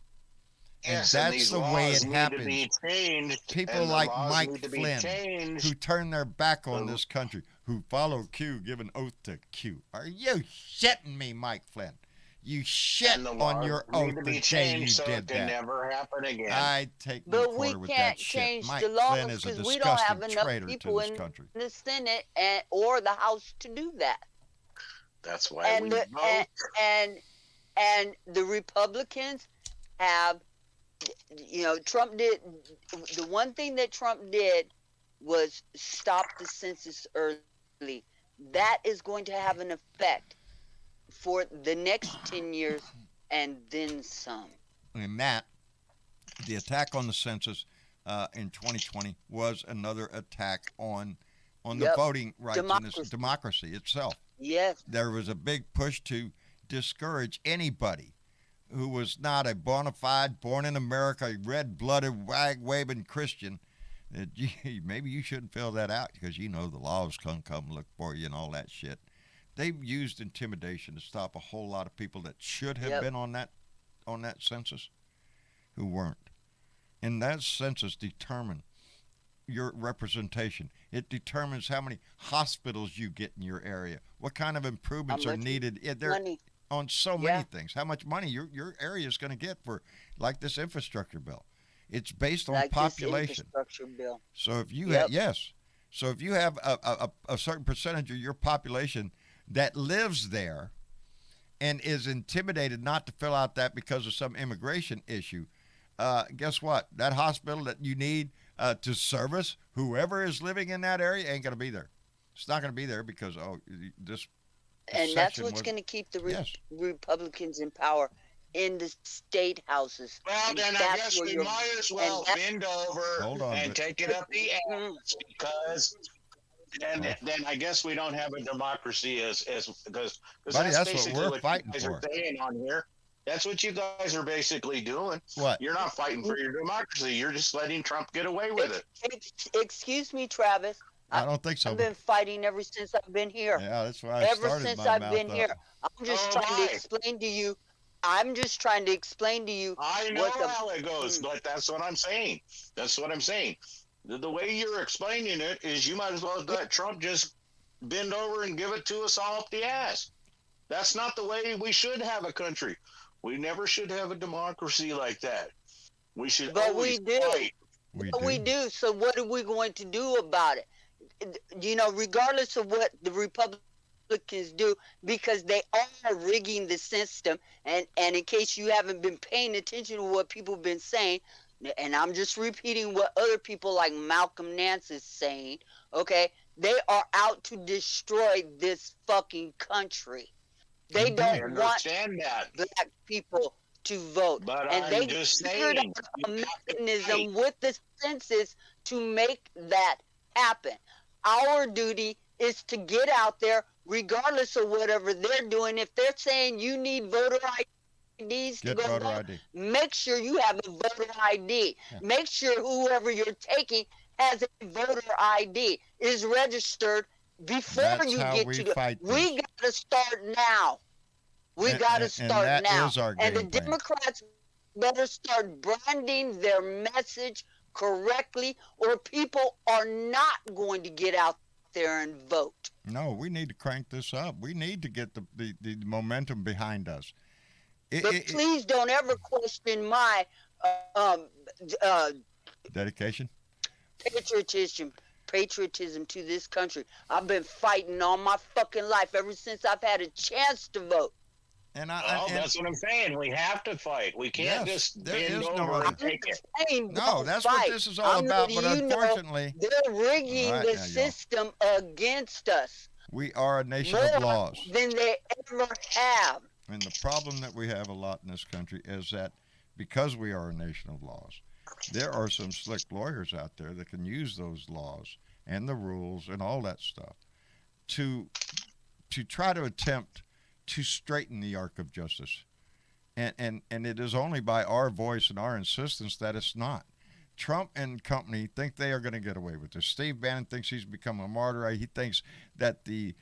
Yes, and and that's these the way laws it need to happens. be changed, People and the like laws Mike need to be Flynn, changed. who turned their back on this country, who follow Q, give an oath to Q. Are you shitting me, Mike Flynn? You shit And the on your laws oath need to the be day changed you so did it can that. never happen again. I take no But we quarter with can't that shit. change Mike the laws Flynn is a because we don't have disgusting enough traitor to people this in country. the Senate or the House to do that. That's why And we the, vote. and the Republicans have, Trump did the one thing that Trump did was stop the census early. That is going to have an effect for the next 10 years and then some. And that, the attack on the census in 2020 was another attack on the voting rights and this democracy itself. Yes. There was a big push to discourage anybody who was not a bona fide, born in America, red-blooded, wag-waving Christian. Maybe you shouldn't fill that out because the laws can come look for you and all that shit. They used intimidation to stop a whole lot of people that should have been on that census who weren't. And that census determined your representation. It determines how many hospitals you get in your area, what kind of improvements are needed. Money. On so many things, how much money your area is going to get for, like this infrastructure bill. It's based on population. This infrastructure bill. So if you so if you have a certain percentage of your population that lives there and is intimidated not to fill out that because of some immigration issue, guess what? That hospital that you need to service whoever is living in that area ain't going to be there. It's not going to be there because this. And that's what's going to keep the Republicans in power in the state houses. Well, and then I guess we might as well bend over and take it up the ass because then I guess we don't have a democracy because Buddy, that's what basically we're what fighting you guys for. are saying on here. That's what you guys are basically doing. What? You're not fighting for your democracy. You're just letting Trump get away with it. Excuse me, Travis. I don't think so. I've been fighting ever since I've been here. Yeah, that's why Ever since I've been here. I'm just trying to explain to you. I know how it goes, but that's what I'm saying. That's what I'm saying. The way you're explaining it is you might as well let Trump just bend over and give it to us all up the ass. That's not the way we should have a country. We never should have a democracy like that. We should always fight. We do. So what are we going to do about it? Regardless of what the Republicans do, because they are rigging the system. And in case you haven't been paying attention to what people have been saying, and I'm just repeating what other people like Malcolm Nance is saying, okay, they are out to destroy this fucking country. They don't want black people to vote. But and I'm they just figured saying, out a mechanism with the census to make that happen. Our duty is to get out there, regardless of whatever they're doing. If they're saying you need voter IDs to go vote, make sure you have a voter ID. Yeah. Make sure whoever you're taking has a voter ID, is registered before That's you how get we to the. fight We this. got to start now. We got to And start that now. is our And the game plan. Democrats better start branding their message correctly, or people are not going to get out there and vote. No, we need to crank this up. We need to get the momentum behind us. But please don't ever question my um, uh, dedication. Patriotism to this country. I've been fighting all my fucking life ever since I've had a chance to vote. And that's what I'm saying. We have to fight. We can't just bend over and take it. No, that's what this is all about. But unfortunately, they're rigging the system against us. We are a nation more of laws than they ever have. And the problem that we have a lot in this country is that because we are a nation of laws, there are some slick lawyers out there that can use those laws and the rules and all that stuff to try to attempt to straighten the arc of justice. And it is only by our voice and our insistence that it's not. Trump and company think they are going to get away with this. Steve Bannon thinks he's become a martyr. He thinks that the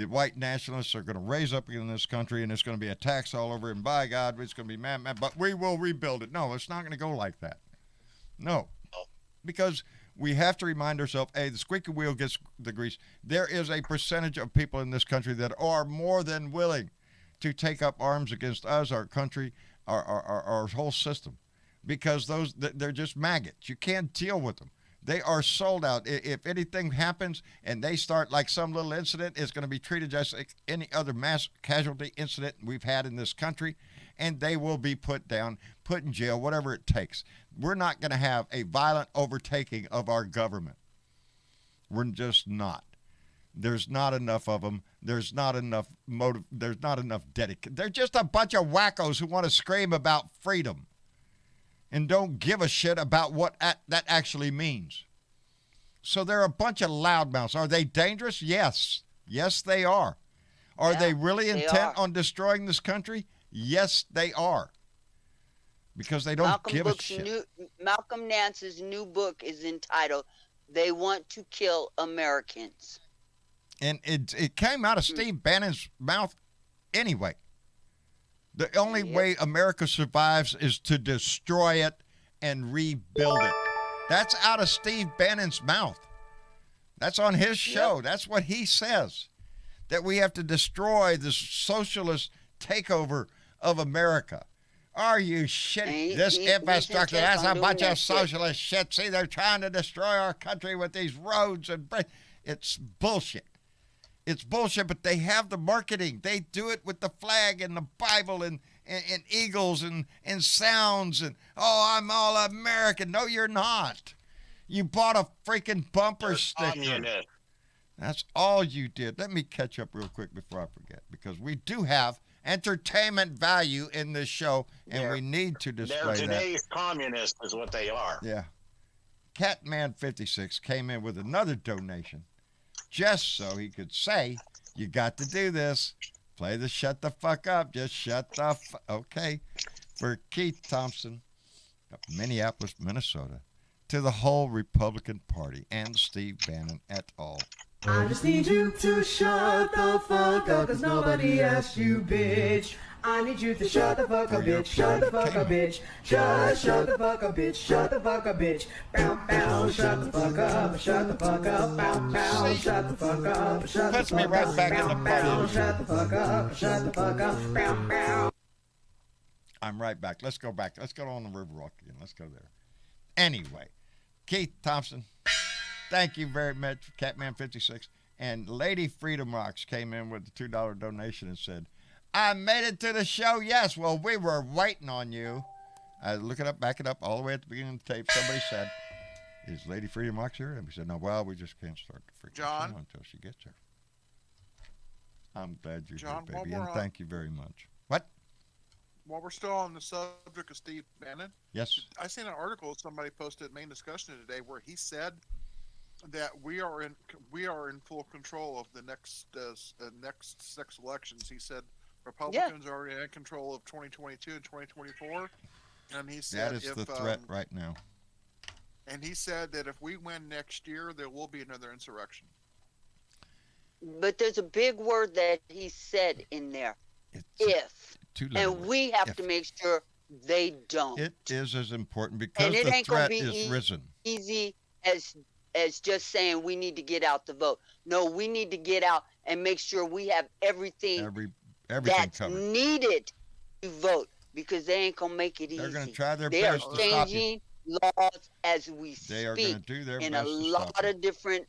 white nationalists are going to raise up in this country and it's going to be a tax all over. And by God, it's going to be mad, but we will rebuild it. No, it's not going to go like that. No, because we have to remind ourselves, hey, the squeaky wheel gets the grease. There is a percentage of people in this country that are more than willing to take up arms against us, our country, our whole system, because they're just maggots. You can't deal with them. They are sold out. If anything happens and they start like some little incident, it's going to be treated just like any other mass casualty incident we've had in this country, and they will be put down, put in jail, whatever it takes. We're not going to have a violent overtaking of our government. We're just not. There's not enough of them. There's not enough motive. There's not enough dedication. They're just a bunch of wackos who want to scream about freedom and don't give a shit about what that actually means. So they're a bunch of loudmouths. Are they dangerous? Yes. Yes, they are. Are they really intent on destroying this country? Yes, they are. Because they don't give a shit. Malcolm Nance's new book is entitled, They Want to Kill Americans. And it came out of Steve Bannon's mouth anyway. The only way America survives is to destroy it and rebuild it. That's out of Steve Bannon's mouth. That's on his show. That's what he says. That we have to destroy this socialist takeover of America. Are you shitting? This infrastructure, that's a bunch of socialist shit. See, they're trying to destroy our country with these roads and it's bullshit. It's bullshit, but they have the marketing. They do it with the flag and the Bible and eagles and sounds and, oh, I'm all American. No, you're not. You bought a freaking bumper sticker. That's all you did. Let me catch up real quick before I forget, because we do have entertainment value in this show, and we need to display that. Today's communists is what they are. Yeah. Catman56 came in with another donation just so he could say, you got to do this. Play the shut the fuck up. Just shut the okay. For Keith Thompson of Minneapolis, Minnesota, to the whole Republican Party and Steve Bannon et al. I just need you to shut the fuck up, cause nobody asked you, bitch. I need you to shut the fuck up, bitch. Shut the fuck up, bitch. Shut the fuck up, bitch. Shut the fuck up, bitch. Bow, bow, shut the fuck up. Shut the fuck up. Bow, bow, shut the fuck up. Shut the fuck up. Puts me right back in the party. Shut the fuck up. Shut the fuck up. Bow, bow. I'm right back. Let's go back. Let's go on the River Rock again. Let's go there. Anyway, Keith Thompson, thank you very much, Catman56. And Lady Freedom Rocks came in with the $2 donation and said, I made it to the show. Yes, well, we were waiting on you. Look it up, back it up, all the way at the beginning of the tape. Somebody said, is Lady Freedom Rocks here? And we said, no, well, we just can't start the freaking show until she gets here. I'm glad you're here, baby, and thank you very much. What? While we're still on the subject of Steve Bannon, yes, I seen an article somebody posted main discussion today where he said that we are in full control of the next six elections. He said Republicans are in control of 2022 and 2024, and he said that is the threat right now. And he said that if we win next year, there will be another insurrection. But there's a big word that he said in there. It's If. two-letter And word. we have If. to make sure they don't. It is as important because And it the ain't gonna threat be is risen. easy as just saying we need to get out the vote. No, we need to get out and make sure we have everything Everything that's covered. needed to vote, because they ain't gonna make it They're easy. going to try their They are best to stop you. changing laws as we They are going to speak do their in best a to stop lot you. of different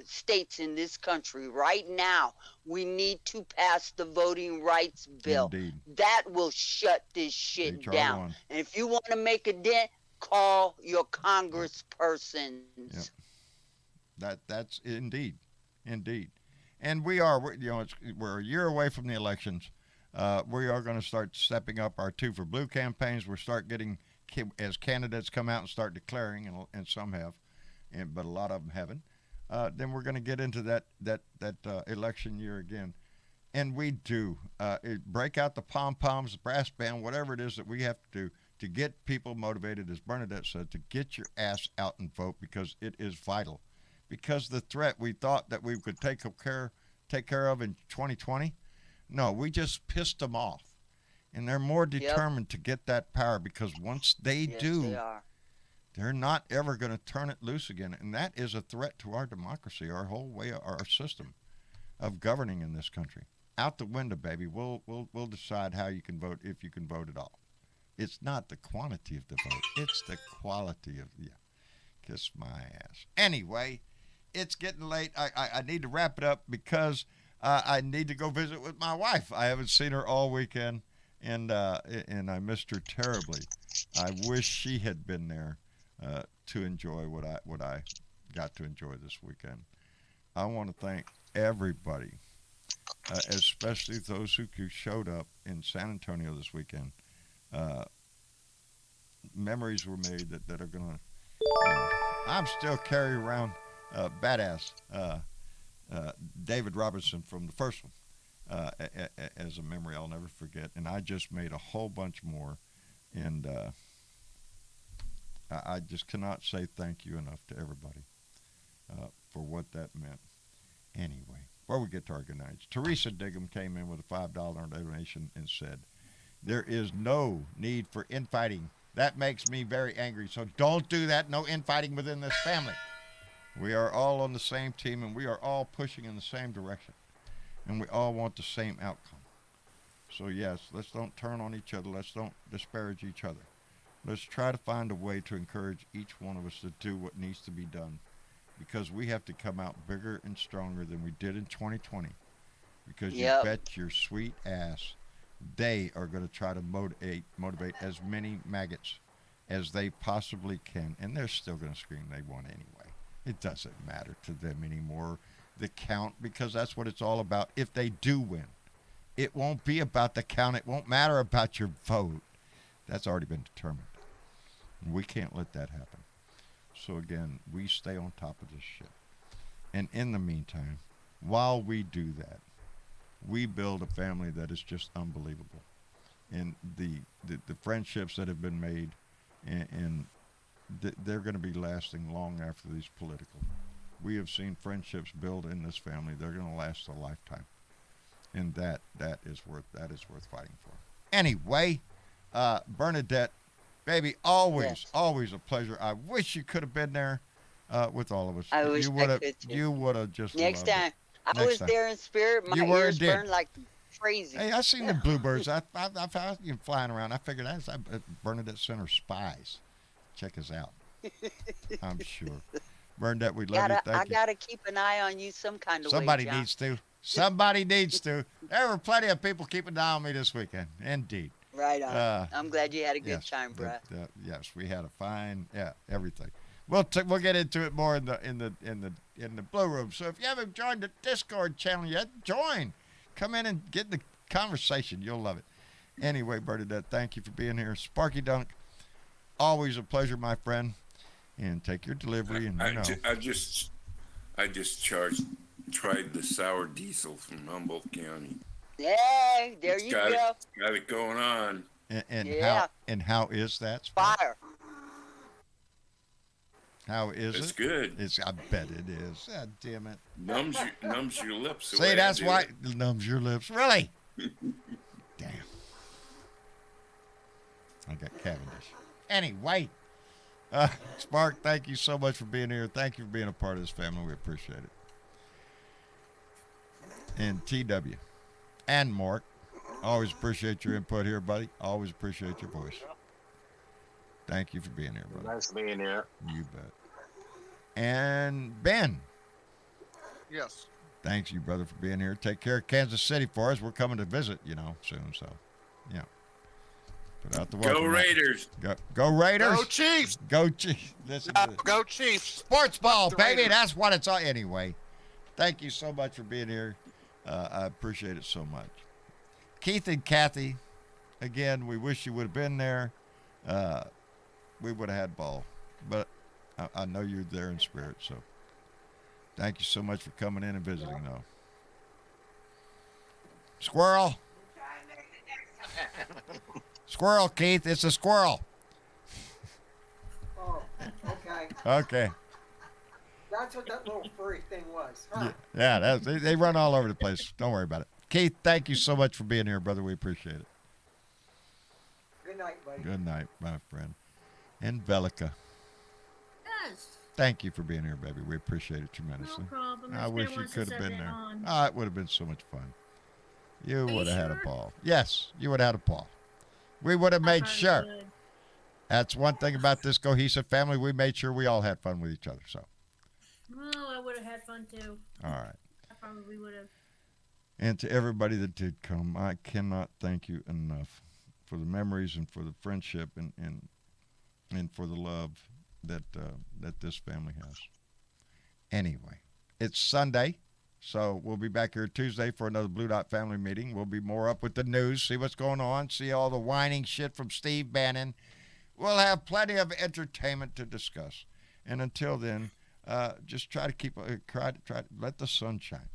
states in this country right now. We need to pass the voting rights bill. Indeed. That will shut this shit HR1. down. And if you want to make a dent, call your congresspersons. Yep. That's indeed. And we're a year away from the elections. We are going to start stepping up our Two for Blue campaigns. We'll start getting, as candidates come out and start declaring, and some have, but a lot of them haven't. Then we're going to get into that election year again. And we do break out the pom-poms, the brass band, whatever it is that we have to do to get people motivated, as Bernadette said, to get your ass out and vote, because it is vital. Because the threat we thought that we could take care of in 2020, no, we just pissed them off. And they're more determined to get that power, because once they do, they're not ever going to turn it loose again. And that is a threat to our democracy, our whole way, our system of governing in this country. Out the window, baby. We'll decide how you can vote, if you can vote at all. It's not the quantity of the vote. It's the quality of kiss my ass. Anyway, it's getting late. I need to wrap it up, because I need to go visit with my wife. I haven't seen her all weekend, and I missed her terribly. I wish she had been there to enjoy what I got to enjoy this weekend. I want to thank everybody, especially those who showed up in San Antonio this weekend. Memories were made that are going to... I'm still carrying around badass David Robinson from the first one as a memory I'll never forget. And I just made a whole bunch more. And I just cannot say thank you enough to everybody for what that meant. Anyway, before we get to our good nights, Teresa Diggum came in with a $5 donation and said, "There is no need for infighting. That makes me very angry. So don't do that. No infighting within this family. We are all on the same team, and we are all pushing in the same direction. And we all want the same outcome. So yes, let's don't turn on each other. Let's don't disparage each other. Let's try to find a way to encourage each one of us to do what needs to be done, because we have to come out bigger and stronger than we did in 2020. Because you bet your sweet ass they are going to try to motivate as many maggots as they possibly can. And they're still going to scream they won anyway. It doesn't matter to them anymore, the count, because that's what it's all about. If they do win, it won't be about the count. It won't matter about your vote. That's already been determined. We can't let that happen. So again, we stay on top of this shit. And in the meantime, while we do that, we build a family that is just unbelievable. And the friendships that have been made, and they're going to be lasting long after these political. We have seen friendships build in this family. They're going to last a lifetime. And that is worth fighting for. Anyway, Bernadette, baby, always a pleasure. I wish you could have been there with all of us. I wish I could too. You would have just Next loved time. it. I was there in spirit. My ears burned like crazy. Hey, I seen the bluebirds. I found you flying around. I figured that's Bernadette Center spies. Check us out. I'm sure. Bernadette, we love you. Thank you. I gotta keep an eye on you some kind of Somebody way, John. needs to. Somebody needs to. There were plenty of people keeping an eye on me this weekend. Indeed. Right on. I'm glad you had a good yes, time, bro. Yes, we had a fine, everything. We'll get into it more in the Blue Room. So if you haven't joined the Discord channel yet, join. Come in and get in the conversation. You'll love it. Anyway, Bernadette, thank you for being here. Sparky Dunk, always a pleasure, my friend. And take your delivery. And I just tried the sour diesel from Humboldt County. Yeah, there you go. Got it going on. And how is that? Fire. How is It's it? good. I bet it is. God damn it. Numbs your lips. the See, way I that's do why it. it numbs your lips. Really? Damn. I got Cavendish. Anyway, Spark, thank you so much for being here. Thank you for being a part of this family. We appreciate it. And TW and Mark, always appreciate your input here, buddy. Always appreciate your voice. Thank you for being here, brother. Nice being here. You bet. And Ben, Yes. thanks you, brother, for being here. Take care of Kansas City for us. We're coming to visit, soon. So, yeah. Put out the welcome. Go Raiders. Go Raiders. Go Chiefs. Go Chiefs. Listen to this. Go Chiefs. Sports ball, the baby. Raiders. That's what it's all. Anyway, thank you so much for being here. I appreciate it so much. Keith and Kathy, again, we wish you would have been there. We would have had ball, but I know you're there in spirit. So thank you so much for coming in and visiting, though. Squirrel. Squirrel, Keith. It's a squirrel. Oh, okay. Okay. That's what that little furry thing was, huh? Yeah, they run all over the place. Don't worry about it. Keith, thank you so much for being here, brother. We appreciate it. Good night, buddy. Good night, my friend. And Velica, Yes. thank you for being here, baby. We appreciate it tremendously. No problem. I It's wish been you once could since have I've been there. on. Oh, it would have been so much fun. You you would have had a sure? ball. Yes, you would have had a ball. We would have I made probably sure. would. That's one thing about this cohesive family. We made sure we all had fun with each other. So, Well, I would have had fun too. all right. I probably would have. And to everybody that did come, I cannot thank you enough for the memories and for the friendship and for the love that this family has. Anyway, it's Sunday, so we'll be back here Tuesday for another Blue Dot family meeting. We'll be more up with the news, see what's going on, see all the whining shit from Steve Bannon. We'll have plenty of entertainment to discuss. And until then, just try to let the sun shine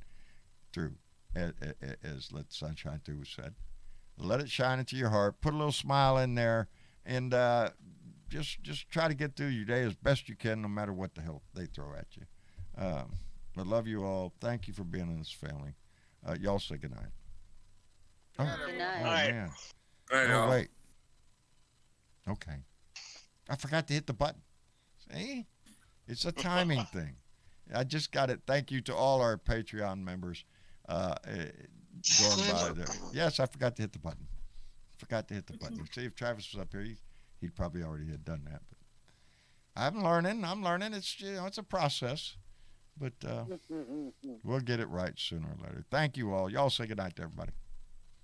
through, as let the sun shine through was said. Let it shine into your heart. Put a little smile in there, and just try to get through your day as best you can, no matter what the hell they throw at you. I love you all. Thank you for being in this family. Y'all say good night. Good Oh, night, oh everyone. man. Right Oh, on. wait. Okay. I forgot to hit the button. See? It's a timing thing. I just got it. Thank you to all our Patreon members going by there. Yes, I forgot to hit the button. See, if Travis was up here, he'd probably already had done that. But I'm learning. It's it's a process, but we'll get it right sooner or later. Thank you all. Y'all say good night to everybody.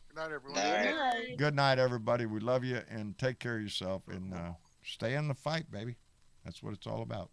Good night, everyone. Good night. Good night, everybody. We love you, and take care of yourself, and stay in the fight, baby. That's what it's all about.